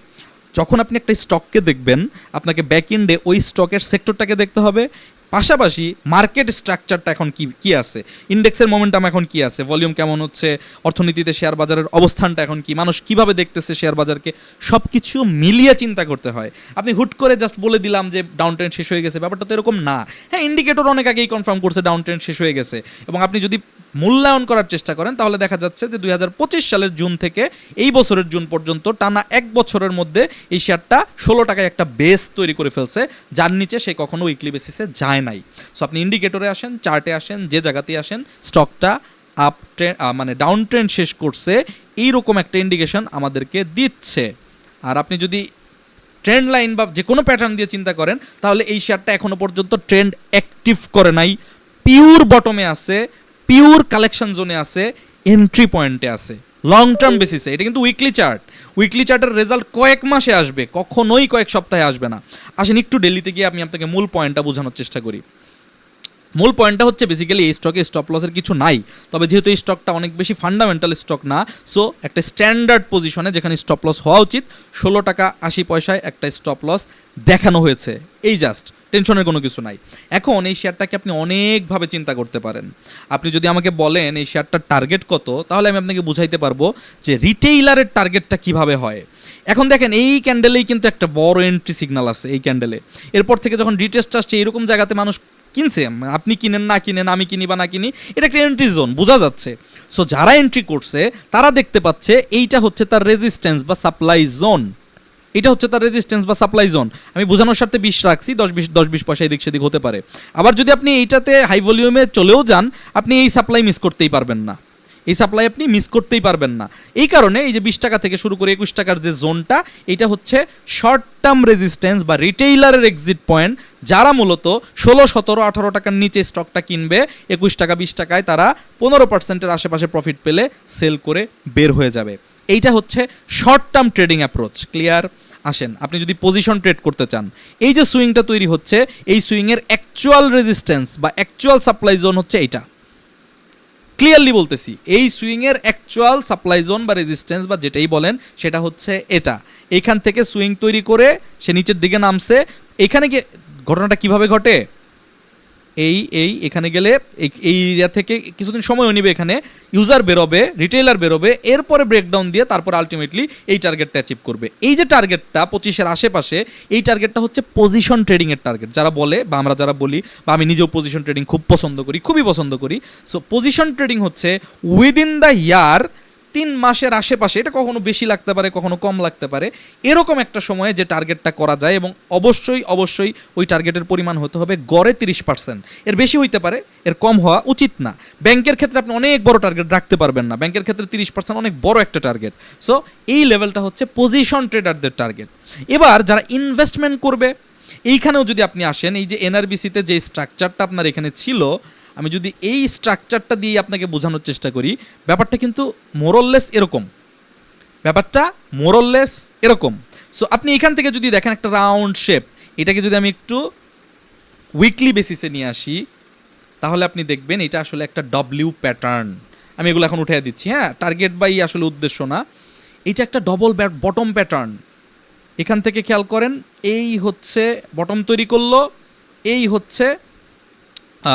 যখন আপনি একটা স্টককে দেখবেন, আপনাকে ব্যাক এন্ডে ওই স্টকের সেক্টরটাকে দেখতে হবে, পাশাপাশি মার্কেট স্ট্রাকচারটা এখন কি আছে, ইন্ডেক্সের মোমেন্টাম এখন কি আছে, ভলিউম কেমন হচ্ছে, অর্থনীতিতে শেয়ার বাজারের অবস্থানটা এখন কি, মানুষ কিভাবে দেখতেছে শেয়ার বাজারকে, সব কিছু মিলিয়ে চিন্তা করতে হয়। আপনি হুট করে জাস্ট বলে দিলাম যে ডাউন ট্রেন্ড শেষ হয়ে গেছে, ব্যাপারটা তো এরকম না। হ্যাঁ, ইন্ডিকেটর অনেক আগেই কনফার্ম করছে ডাউন ট্রেন্ড শেষ হয়ে গেছে, এবং আপনি যদি মূল্যায়ন করার চেষ্টা করেন তাহলে দেখা যাচ্ছে যে 2025 সালের জুন থেকে এই বছরের জুন পর্যন্ত টানা 1 বছরের মধ্যে এই শেয়ারটা 16 টাকায় একটা বেস তৈরি করে ফেলছে, যার নিচে সে কখনো উইকলি বেসিসে যায় নাই। সো আপনি ইন্ডিকেটরে আসেন, চার্টে আসেন, যে জায়গাতেই আসেন, স্টকটা আপ ট্রেন্ড মানে ডাউন ট্রেন্ড শেষ করছে এইরকম একটা ইন্ডিকেশন আমাদেরকে দিচ্ছে। আর আপনি যদি ট্রেন্ড লাইন বা যে কোনো প্যাটার্ন দিয়ে চিন্তা করেন, তাহলে এই শেয়ারটা এখনো পর্যন্ত ট্রেন্ড অ্যাক্টিভ করে নাই, পিওর বটমে আছে, পিওর কালেকশন জোনে আছে, এন্ট্রি পয়েন্টে আছে লং টার্ম বেসিসে। এটা কিন্তু উইকলি চার্ট, উইকলি চার্টের রেজাল্ট কয়েক মাসে আসবে, কখনোই কয়েক সপ্তাহে আসবে না। আসেন একটু ডেলিতে গিয়ে আমি আপনাকে মূল পয়েন্টটা বোঝানোর চেষ্টা করি। মূল পয়েন্টটা হচ্ছে বেসিক্যালি এই স্টকে স্টপ লসের কিছু নাই, তবে যেহেতু এই স্টকটা অনেক বেশি ফান্ডামেন্টাল স্টক না, সো একটা স্ট্যান্ডার্ড পজিশনে যেখানে স্টপ লস হওয়া উচিত 16 টাকা 80 পয়সায় একটা স্টপ লস দেখানো হয়েছে, এই জাস্ট, টেনশনের কোনো কিছু নাই। এখন এই শেয়ারটাকে আপনি অনেকভাবে চিন্তা করতে পারেন। আপনি যদি আমাকে বলেন এই শেয়ারটার টার্গেট কত, তাহলে আমি আপনাকে বুঝাইতে পারবো যে রিটেইলারের টার্গেটটা কিভাবে হয়। এখন দেখেন, এই ক্যান্ডেলেই কিন্তু একটা বড় এন্ট্রি সিগন্যাল আছে এই ক্যান্ডেলে। এরপর থেকে যখন রিটেস্ট আসছে, এরকম জায়গাতে মানুষ কিনছে, আপনি কিনেন না কিনেন, আমি কিনি বা না কিনি, এটা একটা এন্ট্রি জোন, বোঝা যাচ্ছে। সো যারা এন্ট্রি করছে তারা দেখতে পাচ্ছে এইটা হচ্ছে তার রেজিস্ট্যান্স বা সাপ্লাই জোন, এটা হচ্ছে তার রেজিস্ট্যান্স বা সাপ্লাই জোন। আমি বোঝানোর স্বার্থে 20 রাখছি, 10-20 পয়সা এদিক সেদিক হতে পারে। আবার যদি আপনি এইটাতে হাই ভলিউমে চলেও যান, আপনি এই সাপ্লাই মিস করতেই পারবেন না। এই সাপ্লাই আপনি মিস করতেই পারবেন না। এই কারণে এই যে 20 টাকা থেকে শুরু করে 21 টাকার যে জোনটা, এটা হচ্ছে শর্ট টার্ম রেজিস্ট্যান্স বা রিটেইলারের এক্সিট পয়েন্ট। যারা মূলত 16, 17, 18 টাকার নিচে স্টকটা কিনবে, 21 টাকা 20 টাকায় তারা 15%-এর আশেপাশে প্রফিট পেলে সেল করে বের হয়ে যাবে। এইটা হচ্ছে short term trading approach. Clear? আসেন, আপনি যদি পজিশন ট্রেড করতে চান, এই যে সুইংটা তৈরি হচ্ছে, এই সুইংয়ের অ্যাকচুয়াল রেজিস্ট্যান্স বা অ্যাকচুয়াল সাপ্লাই জোন হচ্ছে এইটা। ক্লিয়ারলি বলতেছি, এই সুইংয়ের অ্যাকচুয়াল সাপ্লাই জোন বা রেজিস্ট্যান্স বা যেটাই বলেন সেটা হচ্ছে এটা। এইখান থেকে সুইং তৈরি করে সে নিচের দিকে নামছে। এখানে গিয়ে ঘটনাটা কিভাবে ঘটে, এখানে গেলে এই এরিয়া থেকে কিছুদিন সময়ও নিবে, এখানে ইউজার বেরোবে, রিটেইলার বেরোবে, এরপরে ব্রেকডাউন দিয়ে তারপর আলটিমেটলি এই টার্গেটটা অ্যাচিভ করবে। এই যে টার্গেটটা 25-এর আশেপাশে, এই টার্গেটটা হচ্ছে পজিশন ট্রেডিংয়ের টার্গেট। যারা বলে বা আমরা যারা বলি, বা আমি নিজেও পজিশন ট্রেডিং খুব পছন্দ করি, খুবই পছন্দ করি। সো পজিশন ট্রেডিং হচ্ছে উইদিন দ্য ইয়ার 3 মাসের আশেপাশে, এটা কখনো বেশি লাগতে পারে, কখনো কম লাগতে পারে, এরকম একটা সময়ে যে টার্গেটটা করা যায়, এবং অবশ্যই ওই টার্গেটের পরিমাণ হতে হবে গড়ে 30%। এর বেশি হইতে পারে, এর কম হওয়া উচিত না। ব্যাংকের ক্ষেত্রে আপনি অনেক বড় টার্গেট রাখতে পারবেন না, ব্যাংকের ক্ষেত্রে 30% অনেক বড় একটা টার্গেট। সো এই লেভেলটা হচ্ছে পজিশন ট্রেডারদের টার্গেট। এবার যারা ইনভেস্টমেন্ট করবে, এইখানেও যদি আপনি আসেন, এই যে এনআরবিসিতে যে স্ট্রাকচারটা আপনার এখানে ছিল, আমি যদি এই স্ট্রাকচারটা দিয়ে আপনাকে বোঝানোর চেষ্টা করি, ব্যাপারটা কিন্তু মোরললেস এরকম। সো আপনি এখান থেকে যদি দেখেন একটা রাউন্ড শেপ, এটাকে যদি আমি একটু উইকলি বেসিসে নিয়ে আসি, তাহলে আপনি দেখবেন এটা আসলে একটা ডব্লিউ প্যাটার্ন। আমি এগুলো এখন উঠিয়ে দিচ্ছি, হ্যাঁ, টার্গেট বাই আসলে উদ্দেশ্য না। এইটা একটা ডবল বটম প্যাটার্ন। এখান থেকে খেয়াল করেন, এই হচ্ছে বটম তৈরি করলো, এই হচ্ছে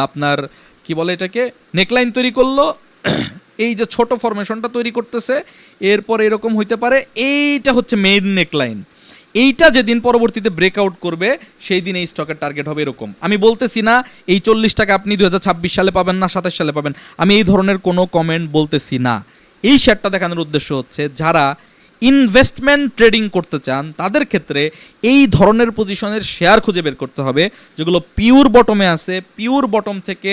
আপনার কি বলে এটাকে নেকলাইন তৈরি করলো, এই যে ছোট ফরমেশনটা তৈরি করতেছে, এরপর এরকম হইতে পারে, এইটা হচ্ছে মেইন নেকলাইন। এইটা যেদিন পরবর্তীতে ব্রেকআউট করবে, সেই দিন এই স্টকের টার্গেট হবে এরকম। আমি বলতেছি না এই 40 টাকা আপনি 2026 সালে পাবেন না 27 সালে পাবেন, আমি এই ধরনের কোনো কমেন্ট বলতেছি না। এই শেয়ারটা দেখানোর উদ্দেশ্য হচ্ছে যারা ইনভেস্টমেন্ট ট্রেডিং করতে চান, তাদের ক্ষেত্রে এই ধরনের পজিশনের শেয়ার খুঁজে বের করতে হবে, যেগুলো পিওর বটমে আছে, পিওর বটম থেকে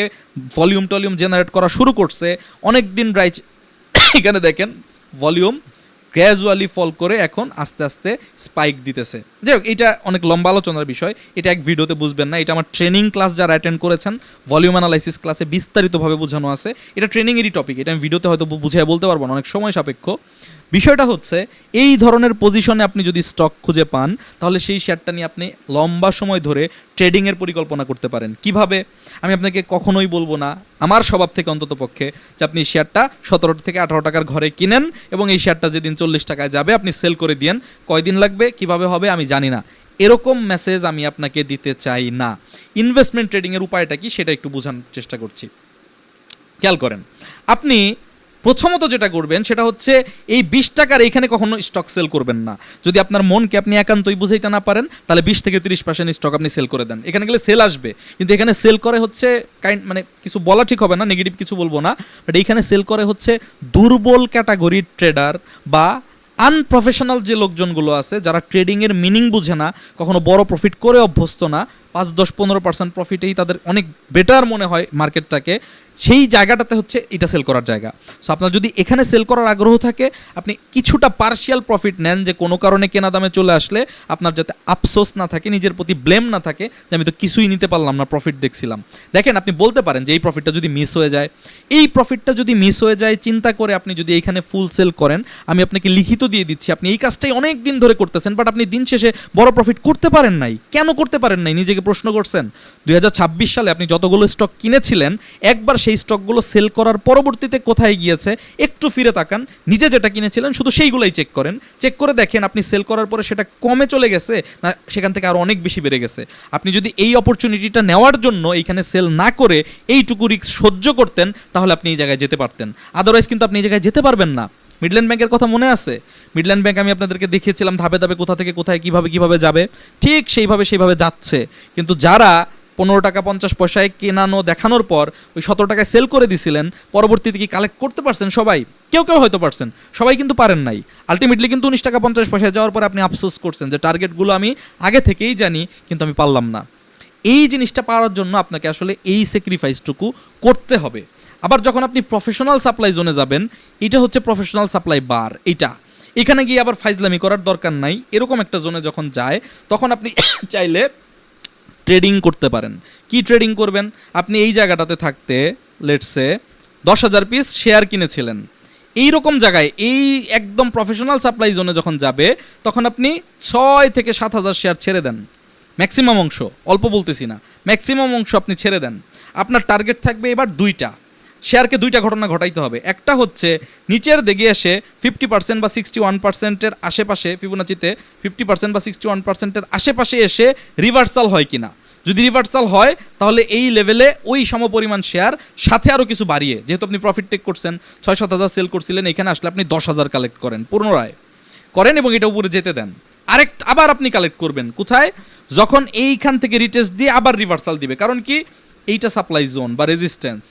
ভলিউম টলিউম জেনারেট করা শুরু করছে, অনেক দিন রাইজ এখানে দেখেন ভলিউম গ্র্যাজুয়ালি ফল করে এখন আস্তে আস্তে স্পাইক দিতেছে। যাই হোক, এটা অনেক লম্বা আলোচনার বিষয়, এটা এক ভিডিওতে বুঝবেন না। এটা আমার ট্রেনিং ক্লাস যারা অ্যাটেন্ড করেছেন, ভলিউম অ্যানালাইসিস ক্লাসে বিস্তারিতভাবে বোঝানো আছে। এটা ট্রেনিংয়েরই টপিক, এটা আমি ভিডিওতে হয়তো বুঝিয়ে বলতে পারবো না, অনেক সময় সাপেক্ষ। বিষয়টা হচ্ছে এই ধরনের পজিশনে আপনি যদি স্টক খুঁজে পান, তাহলে সেই শেয়ারটা নিয়ে আপনি লম্বা সময় ধরে ট্রেডিংয়ের পরিকল্পনা করতে পারেন। কিভাবে? আমি আপনাকে কখনোই বলবো না, আমার স্বভাব থেকে অন্তত পক্ষে, যে আপনি শেয়ারটা 17 থেকে 18 টাকার ঘরে কিনেন এবং এই শেয়ারটা যেদিন 40 টাকায় যাবে আপনি সেল করে দিয়েন। কয়দিন লাগবে, কিভাবে হবে আমি জানি না, এরকম মেসেজ আমি আপনাকে দিতে চাই না। ইনভেস্টমেন্ট ট্রেডিংয়ের উপায়টা কি সেটা একটু বোঝানোর চেষ্টা করছি। খেয়াল করেন, আপনি প্রথমত যেটা করবেন সেটা হচ্ছে এই 20 টাকার এইখানে কখনো স্টক সেল করবেন না। যদি আপনার মনকে আপনি একান্তই বুঝাইতে না পারেন, তাহলে 20 থেকে 30% স্টক আপনি সেল করে দেন। এখানে গেলে সেল আসবে, কিন্তু এখানে সেল করে হচ্ছে মানে কিছু বলা ঠিক হবে না, নেগেটিভ কিছু বলবো না, বাট এইখানে সেল করে হচ্ছে দুর্বল ক্যাটাগরির ট্রেডার বা আনপ্রফেশনাল যে লোকজনগুলো আছে, যারা ট্রেডিংয়ের মিনিং বুঝে না, কখনো বড় প্রফিট করে অভ্যস্ত না, 5-10-15% প্রফিটেই তাদের অনেক বেটার মনে হয় মার্কেটটাকে, সেই জায়গাটাতে হচ্ছে এটা সেল করার জায়গা। সো আপনার যদি এখানে সেল করার আগ্রহ থাকে, আপনি কিছুটা পার্শিয়াল প্রফিট নেন, যে কোনো কারণে কেনা দামে চলে আসলে আপনার যাতে আফসোস না থাকে, নিজের প্রতি ব্লেম না থাকে যে আমি তো কিছুই নিতে পারলাম না, প্রফিট দেখছিলাম। দেখেন, আপনি বলতে পারেন যে এই প্রফিটটা যদি মিস হয়ে যায়, চিন্তা করে আপনি যদি এইখানে ফুল সেল করেন, আমি আপনাকে লিখিত দিয়ে দিচ্ছি, আপনি এই কাজটাই অনেক দিন ধরে করতেছেন, বাট আপনি দিন শেষে বড় প্রফিট করতে পারেন নাই। কেন করতে পারেন নাই নিজেকে প্রশ্ন করছেন? 2026 সালে আপনি যতগুলো স্টক কিনেছিলেন, একবার সেই স্টকগুলো সেল করার পরবর্তীতে কোথায় গিয়েছে একটু ফিরে তাকান, নিজে যেটা কিনেছিলেন শুধু সেইগুলোই চেক করেন, চেক করে দেখেন আপনি সেল করার পরে সেটা কমে চলে গেছে না সেখান থেকে আরও অনেক বেশি বেড়ে গেছে। আপনি যদি এই অপরচুনিটিটা নেওয়ার জন্য এইখানে সেল না করে এইটুকু রিস্ক সহ্য করতেন, তাহলে আপনি এই জায়গায় যেতে পারতেন। আদারওয়াইজ কিন্তু আপনি এই জায়গায় যেতে পারবেন না। মিডল্যান্ড ব্যাংকের কথা মনে আছে? মিডল্যান্ড ব্যাংক আমি আপনাদেরকে দেখিয়েছিলাম ধাপে ধাপে কোথা থেকে কোথায় কিভাবে যাবে, ঠিক সেইভাবে যাচ্ছে। কিন্তু যারা 15 টাকা 50 পয়সায় কেনানো দেখানোর পর ওই 17 টাকায় সেল করে দিছিলেন, পরবর্তীতে কি কালেক্ট করতে পারছেন সবাই? কেউ হয়তো পারছেন, সবাই কিন্তু পারেন নাই। আলটিমেটলি কিন্তু 19 টাকা 50 পয়সায় যাওয়ার পর আপনি আফসোস করছেন যে টার্গেটগুলো আমি আগে থেকেই জানি, কিন্তু আমি পারলাম না। এই জিনিসটা পাওয়ার জন্য আপনাকে আসলে এই স্যাক্রিফাইসটুকু করতে হবে। আবার যখন আপনি প্রফেশনাল সাপ্লাই জোনে যাবেন, এটা হচ্ছে প্রফেশনাল সাপ্লাই বার, এটা এখানে গিয়ে আবার ফাইজলামি করার দরকার নাই। এরকম একটা জোনে যখন যায় তখন আপনি চাইলে ট্রেডিং করতে পারেন। কি ট্রেডিং করবেন? আপনি এই জায়গাটাতে থাকতে লেটসে 10,000 পিস শেয়ার কিনেছিলেন, এই রকম জায়গায় এই একদম প্রফেশনাল সাপ্লাই জোনে যখন যাবে তখন আপনি 6 থেকে 7,000 শেয়ার ছেড়ে দেন, ম্যাক্সিমাম অংশ, অল্প বলতেছি না, ম্যাক্সিমাম অংশ আপনি ছেড়ে দেন। আপনার টার্গেট থাকবে এবার দুইটা শেয়ারকে, দুইটা ঘটনা ঘটাইতে হবে। একটা হচ্ছে নিচের দিকে এসে 50% বা 61%-এর আশেপাশে, ফিবোনাচিতে 50% বা 61%-এর আশেপাশে এসে রিভার্সাল হয় কিনা। যদি রিভার্সাল হয় তাহলে এই লেভেলে ওই সমপরিমাণ শেয়ার সাথে আরও কিছু বাড়িয়ে, যেহেতু আপনি প্রফিট টেক করছেন, 6-7 হাজার সেল করছিলেন, এখানে আসলে আপনি 10,000 কালেক্ট করেন, পুনরায় করেন এবং এটা উপরে যেতে দেন। আবার আপনি কালেক্ট করবেন কোথায়? যখন এইখান থেকে রিটেস্ট দিয়ে আবার রিভার্সাল দিবে। কারণ কি? এইটা সাপ্লাই জোন বা রেজিস্ট্যান্স।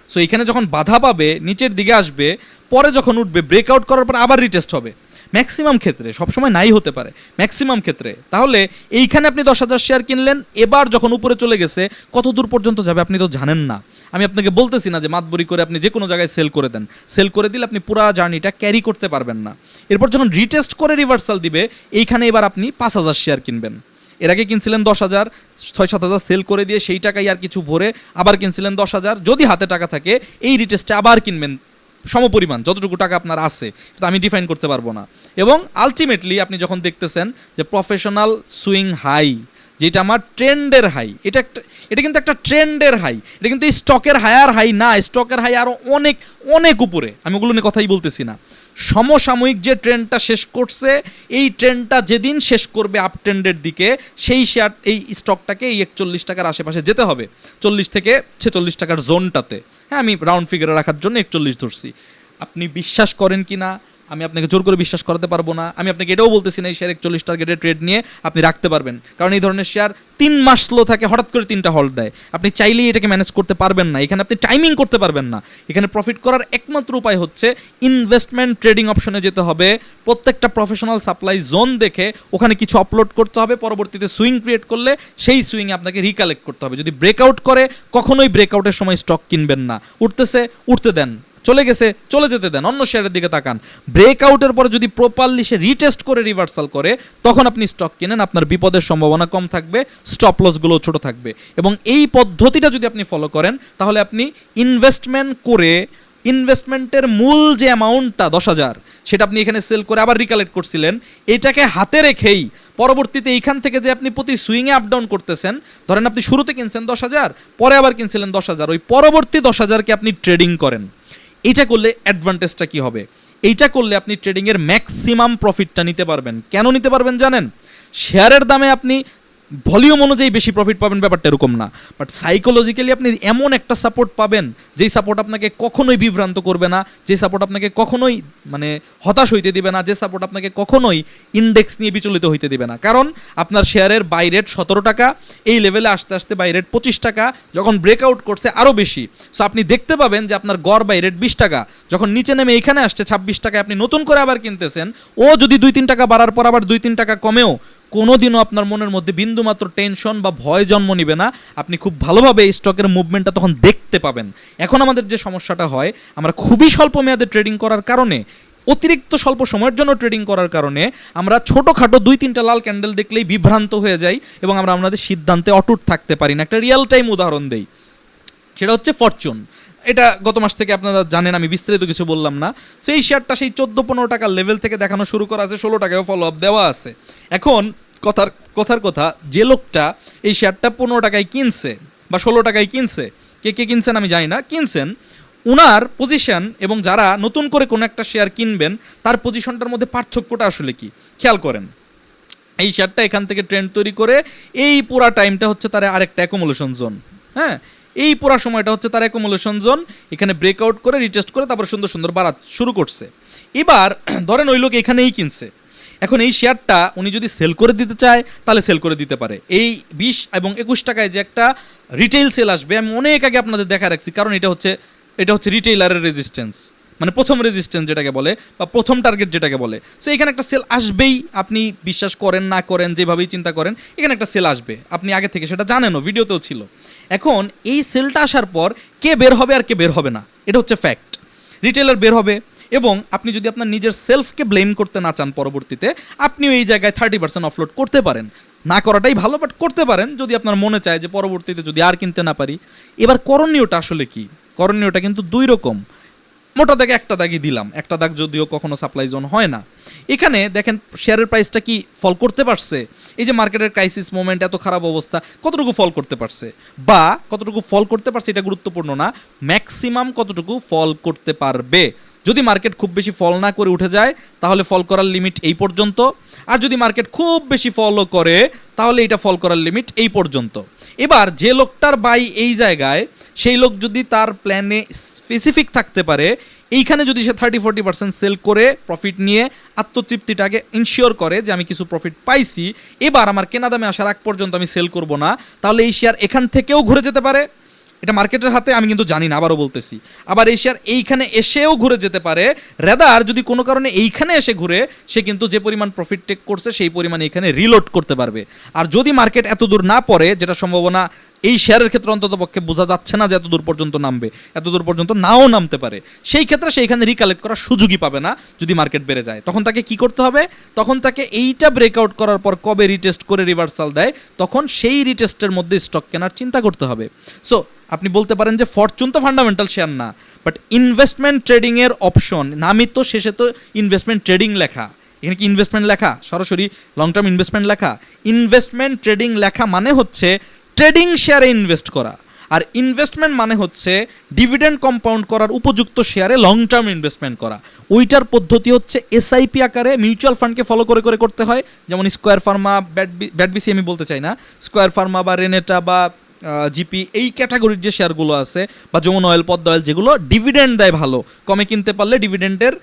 সো এখানে যখন বাধা পাবে, নিচের দিকে আসবে, পরে যখন উঠবে, ব্রেকআউট করার পর আবার রিটেস্ট হবে। ম্যাক্সিমাম ক্ষেত্রে, সবসময় নাই হতে পারে, ম্যাক্সিমাম ক্ষেত্রে। তাহলে এইখানে আপনি 10,000 শেয়ার কিনলেন, এবার যখন উপরে চলে গেছে, কত দূর পর্যন্ত যাবে আপনি তো জানেন না। আমি আপনাকে বলতেছি না যে মাতবরি করে আপনি যে কোনো জায়গায় সেল করে দেন, সেল করে দিলে আপনি পুরো জার্নিটা ক্যারি করতে পারবেন না। এরপর যখন রিটেস্ট করে রিভার্সাল দিবে, এইখানে এবার আপনি 5,000 শেয়ার কিনবেন। এর আগে কিনছিলেন 10,000, 6-7 হাজার সেল করে দিয়ে সেই টাকাই আর কিছু ভরে আবার কিনছিলেন 10,000। যদি হাতে টাকা থাকে এই রিটেস্টে আবার কিনবেন সমপরিমাণ, যতটুকু টাকা আপনার আছে, এটা আমি ডিফাইন করতে পারবো না। এবং আলটিমেটলি আপনি যখন দেখতেছেন যে প্রফেশনাল সুইং হাই, যেটা আমার ট্রেন্ডের হাই, এটা কিন্তু একটা ট্রেন্ডের হাই, এটা কিন্তু স্টকের হায়ার হাই না, স্টকের হাই আরও অনেক অনেক উপরে। আমি ওগুলো নিয়ে কথাই বলতেছি না। সমসাময়িক যে ট্রেন্ডটা শেষ করছে, এই ট্রেন্ডটা যেদিন শেষ করবে আপ ট্রেন্ডের দিকে, সেই শেয়ার, এই স্টকটাকে এই 41 টাকার আশেপাশে যেতে হবে, 40 থেকে 46 টাকার জোনটাতে। হ্যাঁ, আমি রাউন্ড ফিগারে রাখার জন্য 41 ধরছি। আপনি বিশ্বাস করেন কি না আমি আপনাকে জোর করে বিশ্বাস করাতে পারবো না। আমি আপনাকে এটাও বলতেছি না এই শেয়ার 41 টার্গেটের ট্রেড নিয়ে আপনি রাখতে পারবেন, কারণ এই ধরনের শেয়ার 3 মাস স্লো থাকে, হঠাৎ করে 3টা হল্ট দেয়। আপনি চাইলেই এটাকে ম্যানেজ করতে পারবেন না, এখানে আপনি টাইমিং করতে পারবেন না। এখানে প্রফিট করার একমাত্র উপায় হচ্ছে ইনভেস্টমেন্ট ট্রেডিং অপশনে যেতে হবে, প্রত্যেকটা প্রফেশনাল সাপ্লাই জোন দেখে ওখানে কিছু আপলোড করতে হবে, পরবর্তীতে সুইং ক্রিয়েট করলে সেই সুইংয়ে আপনাকে রিকালেক্ট করতে হবে। যদি ব্রেকআউট করে, কখনোই ব্রেকআউটের সময় স্টক কিনবেন না। উঠতেছে উঠতে দেন, চলে গেছে চলে যেতে দেন, অন্য শেয়ারের দিকে তাকান। ব্রেকআউটের পরে যদি প্রপারলি সে রিটেস্ট করে রিভার্সাল করে, তখন আপনি স্টক কেনেন, আপনার বিপদের সম্ভাবনা কম থাকবে, স্টপ লসগুলো ছোট থাকবে। এবং এই পদ্ধতিটা যদি আপনি ফলো করেন, তাহলে আপনি ইনভেস্টমেন্ট করে, ইনভেস্টমেন্টের মূল যে অ্যামাউন্টটা 10,000, সেটা আপনি এখানে সেল করে আবার রিকালেক্ট করছিলেন, এটাকে হাতে রেখেই পরবর্তীতে এইখান থেকে যে আপনি প্রতি সুইংয়ে আপ ডাউন করতেছেন, ধরেন আপনি শুরুতে কিনছেন 10,000, পরে আবার কিনছিলেন 10,000, ওই পরবর্তী 10,000কে আপনি ট্রেডিং করেন। এইটা করলে অ্যাডভান্টেজটা কি হবে? এইটা করলে আপনি ট্রেডিংয়ের ম্যাক্সিমাম প্রফিটটা নিতে পারবেন। কেন নিতে পারবেন জানেন? শেয়ারের দামে আপনি ভলিউম অনুযায়ী বেশি প্রফিট পাবেন, ব্যাপারটা এরকম না, বাট সাইকোলজিক্যালি আপনি এমন একটা সাপোর্ট পাবেন, যেই সাপোর্ট আপনাকে কখনোই বিভ্রান্ত করবে না, যে সাপোর্ট আপনাকে কখনোই হতাশ হইতে দিবে না, যে সাপোর্ট আপনাকে কখনোই ইন্ডেক্স নিয়ে বিচলিত হইতে দিবে না। কারণ আপনার শেয়ারের বাই রেট 17 টাকা, এই লেভেলে আসতে আসতে বাই রেট 25 টাকা, যখন ব্রেকআউট করছে আরও বেশি। সো আপনি দেখতে পাবেন যে আপনার গড় বাই রেট 20 টাকা, যখন নিচে নেমে এখানে আসছে 26 টাকায়, আপনি নতুন করে আবার কিনতেছেন, ও যদি 2-3 টাকা বাড়ার পর আবার 2-3 টাকা কমেও, কোনোদিনও আপনার মনের মধ্যে বিন্দুমাত্র টেনশন বা ভয় জন্ম নিবে না। আপনি খুব ভালোভাবে এই স্টকের মুভমেন্টটা তখন দেখতে পাবেন। এখন আমাদের যে সমস্যাটা হয়, আমরা খুবই স্বল্প মেয়াদে ট্রেডিং করার কারণে, অতিরিক্ত স্বল্প সময়ের জন্য ট্রেডিং করার কারণে আমরা ছোটোখাটো 2-3টা লাল ক্যান্ডেল দেখলেই বিভ্রান্ত হয়ে যাই এবং আমরা আমাদের সিদ্ধান্তে অটুট থাকতে পারি না। একটা রিয়েল টাইম উদাহরণ দেই, সেটা হচ্ছে ফরচুন। এটা গত মাস থেকে আপনারা জানেন, আমি বিস্তারিত কিছু বললাম না। সেই শেয়ারটা সেই 14-15 টাকার লেভেল থেকে দেখানো শুরু করা আছে, 16 টাকায়ও ফলো আপ দেওয়া আছে। এখন কথার কথা, যে লোকটা এই শেয়ারটা 15 টাকায় কিনছে বা 16 টাকায় কিনছে, কে কিনছেন আমি জানি না, কিনছেন, উনার পজিশন এবং যারা নতুন করে কোনো একটা শেয়ার কিনবেন তার পজিশনটার মধ্যে পার্থক্যটা আসলে কি খেয়াল করেন। এই শেয়ারটা এখান থেকে ট্রেন্ড তৈরি করে এই পুরা টাইমটা হচ্ছে তার আরেকটা অ্যাকুমুলেশন জোন। হ্যাঁ, এই পুরা সময়টা হচ্ছে তার অ্যাকুমুলেশন জোন। এখানে ব্রেকআউট করে রিটেস্ট করে তারপর সুন্দর সুন্দর বাড়া শুরু করছে। এবার ধরেন ওই লোক এখানেই কিনছে, এখন এই শেয়ারটা উনি যদি সেল করে দিতে চায় তাহলে সেল করে দিতে পারে। এই 20 এবং 21 টাকায় যে একটা রিটেইল সেল আসবে, আমি অনেক আগে আপনাদের দেখা রাখছি, কারণ এটা হচ্ছে রিটেইলারের রেজিস্ট্যান্স। মানে প্রথম রেজিস্ট্যান্স যেটাকে বলে বা প্রথম টার্গেট যেটাকে বলে। সো এখানে একটা সেল আসবেই, আপনি বিশ্বাস করেন না করেন যেভাবেই চিন্তা করেন, এখানে একটা সেল আসবে, আপনি আগে থেকে সেটা জানেনও, ভিডিওতেও ছিল। এখন এই সেলটা আসার পর কে বের হবে আর কে বের হবে না, এটা হচ্ছে ফ্যাক্ট। রিটেলার বের হবে, এবং আপনি যদি আপনার নিজের সেলফকে ব্লেম করতে না চান পরবর্তীতে, আপনিও এই জায়গায় 30% অফলোড করতে পারেন। না করাটাই ভালো, বাট করতে পারেন যদি আপনার মনে চায় যে পরবর্তীতে যদি আর কিনতে না পারি। এবার করণীয়টা আসলে কি? করণীয়টা কিন্তু দুই রকম। মোটা দাগে একটা দাগই দিলাম, একটা দাগ যদিও কখনো সাপ্লাই জোন হয় না। এখানে দেখেন শেয়ারের প্রাইসটা কি ফল করতে পারছে? এই যে মার্কেটের ক্রাইসিস মোমেন্ট, এত খারাপ অবস্থা, কতটুকু ফল করতে পারছে, বা কতটুকু ফল করতে পারছে এটা গুরুত্বপূর্ণ না, ম্যাক্সিমাম কতটুকু ফল করতে পারবে। যদি মার্কেট খুব বেশি ফল না করে উঠে যায় তাহলে ফল করার লিমিট এই পর্যন্ত, আর যদি মার্কেট খুব বেশি ফলও করে তাহলে এটা ফল করার লিমিট এই পর্যন্ত। এবার যে লোকটার বাই এই জায়গায়, সেই লোক যদি তার প্ল্যানে স্পেসিফিক থাকতে পারে, এইখানে যদি সে 30-40% সেল করে প্রফিট নিয়ে আত্মতৃপ্তিটাকে ইনশিওর করে যে আমি কিছু প্রফিট পাইছি, এবার আমার কেনা দামে আসার আগ পর্যন্ত আমি সেল করব না, তাহলে এই শেয়ার এখান থেকেও ঘুরে যেতে পারে। এটা মার্কেটের হাতে, আমি কিন্তু জানি না, আবারও বলতেছি। আবার এই শেয়ার এইখানে এসেও ঘুরে যেতে পারে। রেদার যদি কোনো কারণে এইখানে এসে ঘুরে, সে কিন্তু যে পরিমাণ প্রফিট টেক করছে সেই পরিমাণ এইখানে রিলোড করতে পারবে। আর যদি মার্কেট এত দূর না পড়ে, যেটা সম্ভাবনা এই শেয়ারের ক্ষেত্রে অন্তত পক্ষে বোঝা যাচ্ছে না যে এত দূর পর্যন্ত নামবে, এত দূর পর্যন্ত নাও নামতে পারে, সেই ক্ষেত্রে সেইখানে রিকালেক্ট করার সুযোগই পাবে না। যদি মার্কেট বেড়ে যায় তখন তাকে কি করতে হবে? তখন তাকে এইটা ব্রেকআউট করার পর কবে রিটেস্ট করে রিভার্সাল দেয়, তখন সেই রিটেস্টের মধ্যে স্টক কেনার চিন্তা করতে হবে। সো আপনি বলতে পারেন যে ফরচুন তো ফান্ডামেন্টাল শেয়ার না, বাট ইনভেস্টমেন্ট ট্রেডিংয়ের অপশন, নামই তো শেষে তো ইনভেস্টমেন্ট ট্রেডিং লেখা। এখানে কি ইনভেস্টমেন্ট লেখা? সরাসরি লং টার্ম ইনভেস্টমেন্ট লেখা? ইনভেস্টমেন্ট ট্রেডিং লেখা মানে হচ্ছে ট্রেডিং শেয়ারে ইনভেস্ট করা, আর ইনভেস্টমেন্ট মানে হচ্ছে ডিভিডেন্ড কম্পাউন্ড করার উপযুক্ত শেয়ারে লং টার্ম ইনভেস্টমেন্ট করা। ওইটার পদ্ধতি হচ্ছে এসআইপি আকারে মিউচুয়াল ফান্ডকে ফলো করে করে করতে হয়। যেমন স্কোয়ার ফার্মা, ব্যাডবিসি আমি বলতে চাই না, স্কোয়ার ফার্মা বা রেনেটা বা জিপি, এই ক্যাটাগরির যে শেয়ারগুলো আছে, বা যমুনা অয়েল, পদ্মা অয়েল, যেগুলো ডিভিডেন্ড দেয় ভালো, কমে কিনতে পারলে ডিভিডেন্ডের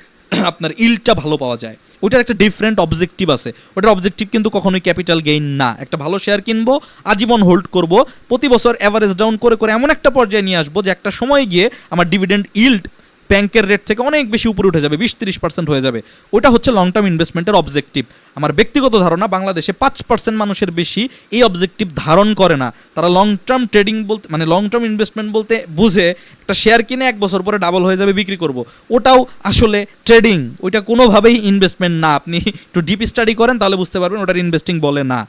আপনার ইল্ডটা ভালো পাওয়া যায়, ওটার একটা ডিফারেন্ট অবজেক্টিভ আছে। ওটার অবজেক্টিভ কিন্তু কখনোই ক্যাপিটাল গেইন না। একটা ভালো শেয়ার কিনবো, আজীবন হোল্ড করব, প্রতি বছর অ্যাভারেজ ডাউন করে করে এমন একটা পর্যায়ে নিয়ে আসবো যে একটা সময় গিয়ে আমার ডিভিডেন্ড ইল্ড ব্যাংকের রেট থেকে অনেক বেশি উপরে উঠে যাবে, 20-30% হয়ে যাবে। ওটা হচ্ছে লং টার্ম ইনভেস্টমেন্টের অবজেক্টিভ। আমার ব্যক্তিগত ধারণা, বাংলাদেশে 5% মানুষের বেশি এই অবজেক্টিভ ধারণ করে না। তারা লং টার্ম ট্রেডিং বলতে, মানে লং টার্ম ইনভেস্টমেন্ট বলতে বুঝে একটা শেয়ার কিনে 1 বছর পরে ডাবল হয়ে যাবে, বিক্রি করব, ওটাও আসলে ট্রেডিং, ওইটা কোনোভাবেই ইনভেস্টমেন্ট না। আপনি একটু ডিপ স্টাডি করেন তাহলে বুঝতে পারবেন ওটার ইনভেস্টিং বলে না।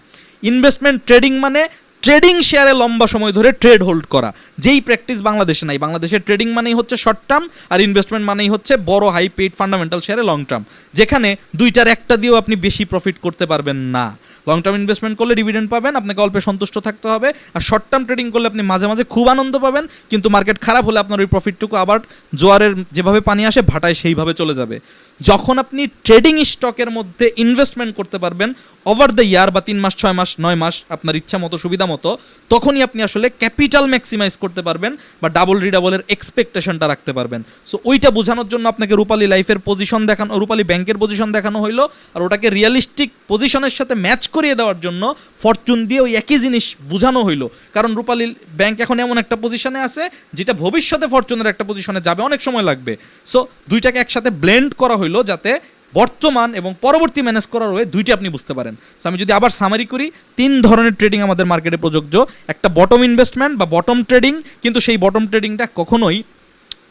ইনভেস্টমেন্ট ট্রেডিং মানে ট্রেডিং শেয়ারে লম্বা সময় ধরে ট্রেড হোল্ড করা, যেই প্র্যাকটিস বাংলাদেশে নাই। বাংলাদেশের ট্রেডিং মানেই হচ্ছে শর্ট টার্ম, আর ইনভেস্টমেন্ট মানেই হচ্ছে বড় হাই পেইড ফান্ডামেন্টাল শেয়ারে লং টার্ম, যেখানে দুইটার একটা দিয়েও আপনি বেশি প্রফিট করতে পারবেন না। লং টার্ম ইনভেস্টমেন্ট করলে ডিভিডেন্ড পাবেন, আপনাকে অল্পে সন্তুষ্ট থাকতে হবে, আর শর্ট টার্ম ট্রেডিং করলে আপনি মাঝে মাঝে খুব আনন্দ পাবেন, কিন্তু মার্কেট খারাপ হলে আপনার ওই প্রফিটটুকু আবার জোয়ারের যেভাবে পানি আসে ভাটায় সেইভাবে চলে যাবে। যখন আপনি ট্রেডিং স্টকের মধ্যে ইনভেস্টমেন্ট করতে পারবেন ওভার দ্য ইয়ার, বা 3 মাস, 6 মাস, 9 মাস, আপনার ইচ্ছা মতো, সুবিধা মতো, তখনই আপনি আসলে ক্যাপিটাল ম্যাক্সিমাইজ করতে পারবেন বা ডাবল রিডাবলের এক্সপেকটেশনটা রাখতে পারবেন। সো ওইটা বোঝানোর জন্য আপনাকে রূপালী লাইফের পজিশন দেখানো, রূপালী ব্যাংকের পজিশন দেখানো হইলো, আর ওটাকে রিয়েলিস্টিক পজিশনের সাথে ম্যাচ করিয়ে দেওয়ার জন্য ফরচুন দিয়ে ওই একই জিনিস বোঝানো হইলো। কারণ রূপালী ব্যাংক এখন এমন একটা পজিশনে আছে যেটা ভবিষ্যতে ফরচুনের একটা পজিশনে যাবে, অনেক সময় লাগবে। সো দুইটাকে একসাথে ব্লেন্ড করা হইলো যাতে বর্তমান এবং পরবর্তী ম্যানেজ করার ওয়ে দুইটি আপনি বুঝতে পারেন। সো আমি যদি আবার সামারি করি, 3 ধরনের ট্রেডিং আমাদের মার্কেটে প্রযোজ্য। একটা বটম ইনভেস্টমেন্ট বা বটম ট্রেডিং, কিন্তু সেই বটম ট্রেডিংটা কখনোই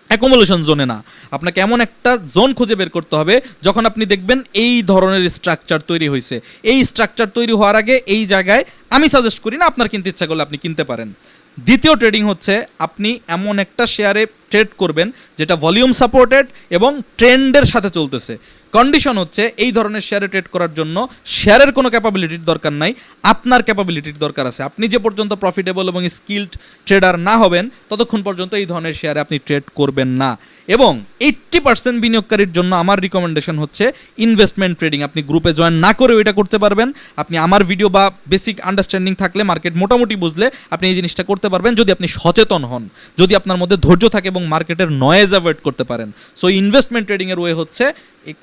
অ্যাকুমুলেশন জোনে না। আপনাকে এমন একটা জোন খুঁজে বের করতে হবে যখন আপনি দেখবেন এই ধরনের স্ট্রাকচার তৈরি হয়েছে। এই স্ট্রাকচার তৈরি হওয়ার আগে এই জায়গায় আমি সাজেস্ট করি না, আপনার কিনতে ইচ্ছা করলে আপনি কিনতে পারেন। দ্বিতীয় ট্রেডিং হচ্ছে আপনি এমন একটা শেয়ারে ট্রেড করবেন যেটা ভলিউম সাপোর্টেড এবং ট্রেন্ডের সাথে চলতেছে। কন্ডিশন হচ্ছে এই ধরনের শেয়ারে ট্রেড করার জন্য শেয়ারের কোনো ক্যাপাবিলিটির দরকার নাই, আপনার ক্যাপাবিলিটির দরকার আছে। আপনি যে পর্যন্ত প্রফিটেবল এবং স্কিলড ট্রেডার না হবেন ততক্ষণ পর্যন্ত এই ধরনের শেয়ারে আপনি ট্রেড করবেন না। এবং 80% বিনিয়োগকারীর জন্য আমার রিকমেন্ডেশন হচ্ছে ইনভেস্টমেন্ট ট্রেডিং। আপনি গ্রুপে জয়েন না করেও এটা করতে পারবেন। আপনি আমার ভিডিও বা বেসিক আন্ডারস্ট্যান্ডিং থাকলে, মার্কেট মোটামুটি বুঝলে আপনি এই জিনিসটা করতে পারবেন, যদি আপনি সচেতন হন, যদি আপনার মধ্যে ধৈর্য থাকে এবং মার্কেটের নয়েজ অ্যাভয়েড করতে পারেন। সো ইনভেস্টমেন্ট ট্রেডিংয়ের ওয়ে হচ্ছে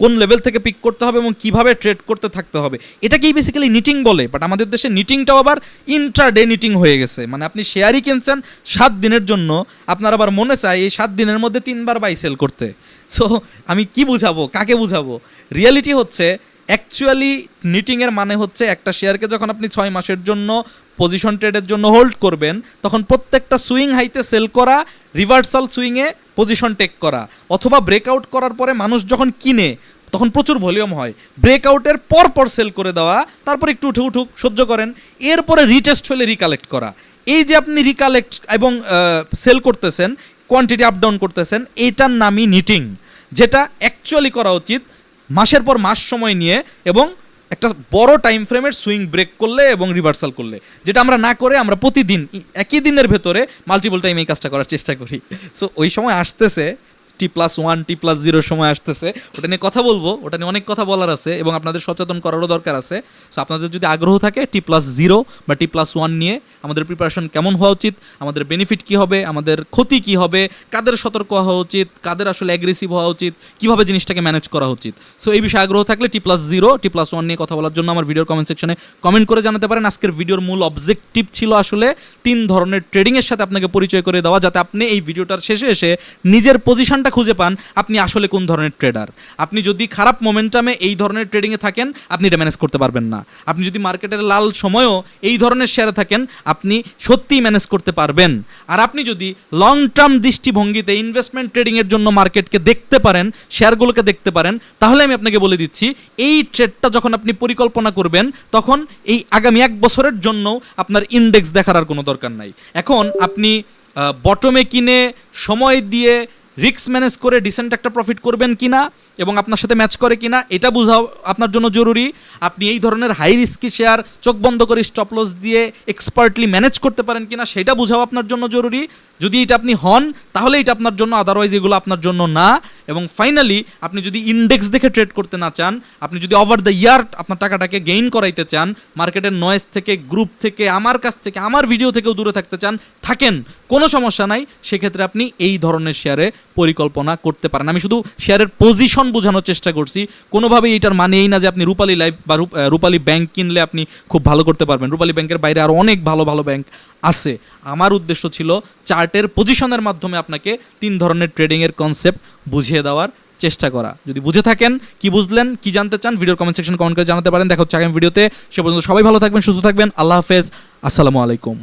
কোন লেভেল থেকে পিক করতে হবে এবং কিভাবে ট্রেড করতে থাকতে হবে, এটাকেই বেসিক্যালি নিটিং বলে। বাট আমাদের দেশে নিটিংটাও আবার ইন্ট্রাডে নিটিং হয়ে গেছে, মানে আপনি শেয়ারই কিনছেন 7 দিনের জন্য, আপনার আবার মনে চায় এই 7 দিনের মধ্যে 3বার বাই সেল করতে। সো আমি কি বুঝাবো, কাকে বুঝাবো? রিয়ালিটি হচ্ছে অ্যাকচুয়ালি নিটিংয়ের মানে হচ্ছে একটা শেয়ারকে যখন আপনি 6 মাসের জন্য পজিশন ট্রেডের জন্য হোল্ড করবেন, তখন প্রত্যেকটা সুইং হাইতে সেল করা, রিভার্সাল সুইংয়ে পজিশন টেক করা, অথবা ব্রেকআউট করার পরে মানুষ যখন কিনে তখন প্রচুর ভলিউম হয়, ব্রেকআউটের পর সেল করে দেওয়া, তারপর একটু উঠুক সহ্য করেন, এরপরে রিটেস্ট হলে রিকালেক্ট করা। এই যে আপনি রিকালেক্ট এবং সেল করতেছেন, কোয়ান্টিটি আপ ডাউন করতেছেন, এইটার নামই নিটিং, যেটা অ্যাকচুয়ালি করা উচিত মাসের পর মাস সময় নিয়ে এবং একটা বড় টাইম ফ্রেমের সুইং ব্রেক করলে এবং রিভার্সাল করলে, যেটা আমরা না করে আমরা প্রতিদিন একই দিনের ভেতরে মাল্টিপল টাইম এই কাজটা করার চেষ্টা করি। সো ওই সময় আসতেছে T+1 T+0 সময় আসতেছে, ওটা নিয়ে কথা বলবো, ওটা নিয়ে অনেক কথা বলার আছে এবং আপনাদের সচেতন করারও দরকার আছে। সো আপনাদের যদি আগ্রহ থাকে T+0 বা T+1 নিয়ে আমাদের প্রিপারেশন কেমন হওয়া উচিত, আমাদের বেনিফিট কী হবে, আমাদের ক্ষতি কী হবে, কাদের সতর্ক হওয়া উচিত, কাদের আসলে অ্যাগ্রেসিভ হওয়া উচিত, কীভাবে জিনিসটাকে ম্যানেজ করা উচিত, সো এই বিষয়ে আগ্রহ থাকলে T+0 T+1 নিয়ে কথা বলার জন্য আমার ভিডিওর কমেন্ট সেকশনে কমেন্ট করে জানাতে পারেন। আজকের ভিডিওর মূল অবজেক্টিভ ছিল আসলে 3 ধরনের ট্রেডিংয়ের সাথে আপনাকে পরিচয় করে দেওয়া, যাতে আপনি এই ভিডিওটার শেষে এসে নিজের পজিশন খুঁজে পান আপনি আসলে কোন ধরনের ট্রেডার। আপনি যদি খারাপ মোমেন্টামে এই ধরনের ট্রেডিংয়ে থাকেন, আপনি এটা ম্যানেজ করতে পারবেন না। আপনি যদি মার্কেটের লাল সময়ও এই ধরনের শেয়ারে থাকেন, আপনি সত্যিই ম্যানেজ করতে পারবেন। আর আপনি যদি লং টার্ম দৃষ্টিভঙ্গিতে ইনভেস্টমেন্ট ট্রেডিংয়ের জন্য মার্কেটকে দেখতে পারেন, শেয়ারগুলোকে দেখতে পারেন, তাহলে আমি আপনাকে বলে দিচ্ছি এই ট্রেডটা যখন আপনি পরিকল্পনা করবেন, তখন এই আগামী 1 বছরের জন্য আপনার ইন্ডেক্স দেখার আর কোনো দরকার নাই। এখন আপনি বটমে কিনে সময় দিয়ে রিস্ক ম্যানেজ করে ডিসেন্ট একটা প্রফিট করবেন কিনা এবং আপনার সাথে ম্যাচ করে কিনা, এটা বোঝাও আপনার জন্য জরুরি। আপনি এই ধরনের হাই রিস্কি শেয়ার চোখ বন্ধ করে স্টপ লস দিয়ে এক্সপার্টলি ম্যানেজ করতে পারেন কিনা, সেটা বোঝাও আপনার জন্য জরুরি। যদি এটা আপনি হন, তাহলে এটা আপনার জন্য, আদারওয়াইজ এগুলো আপনার জন্য না। এবং ফাইনালি আপনি যদি ইন্ডেক্স দেখে ট্রেড করতে না চান, আপনি যদি ওভার দ্য ইয়ার আপনার টাকাটাকে গেইন করাইতে চান, মার্কেটের নয়েজ থেকে, গ্রুপ থেকে, আমার কাছ থেকে, আমার ভিডিও থেকেও দূরে থাকতে চান, থাকেন, কোনো সমস্যা নাই। সেক্ষেত্রে আপনি এই ধরনের শেয়ারে পরিকল্পনা করতে পারেন। আমি শুধু শেয়ারের পজিশন বোঝানোর চেষ্টা করছি, কোনোভাবেই এটার মানে এই না যে আপনি রূপালী লাইফ বা রূপালী ব্যাংক কিনলে আপনি খুব ভালো করতে পারবেন। রূপালী ব্যাংকের বাইরে আরও অনেক ভালো ভালো ব্যাংক আছে। আমার উদ্দেশ্য ছিল চার্টের পজিশনের মাধ্যমে আপনাকে 3 ধরনের ট্রেডিংয়ের কনসেপ্ট বুঝিয়ে দেওয়ার চেষ্টা করা। যদি বুঝে থাকেন, কি বুঝলেন, কি জানতে চান, ভিডিওর কমেন্ট সেকশন কমেন্ট করে জানাতে পারেন। দেখা হচ্ছে আগামী ভিডিওতে। সে পর্যন্ত সবাই ভালো থাকবেন, সুস্থ থাকবেন। আল্লাহ হাফেজ, আসসালামু আলাইকুম।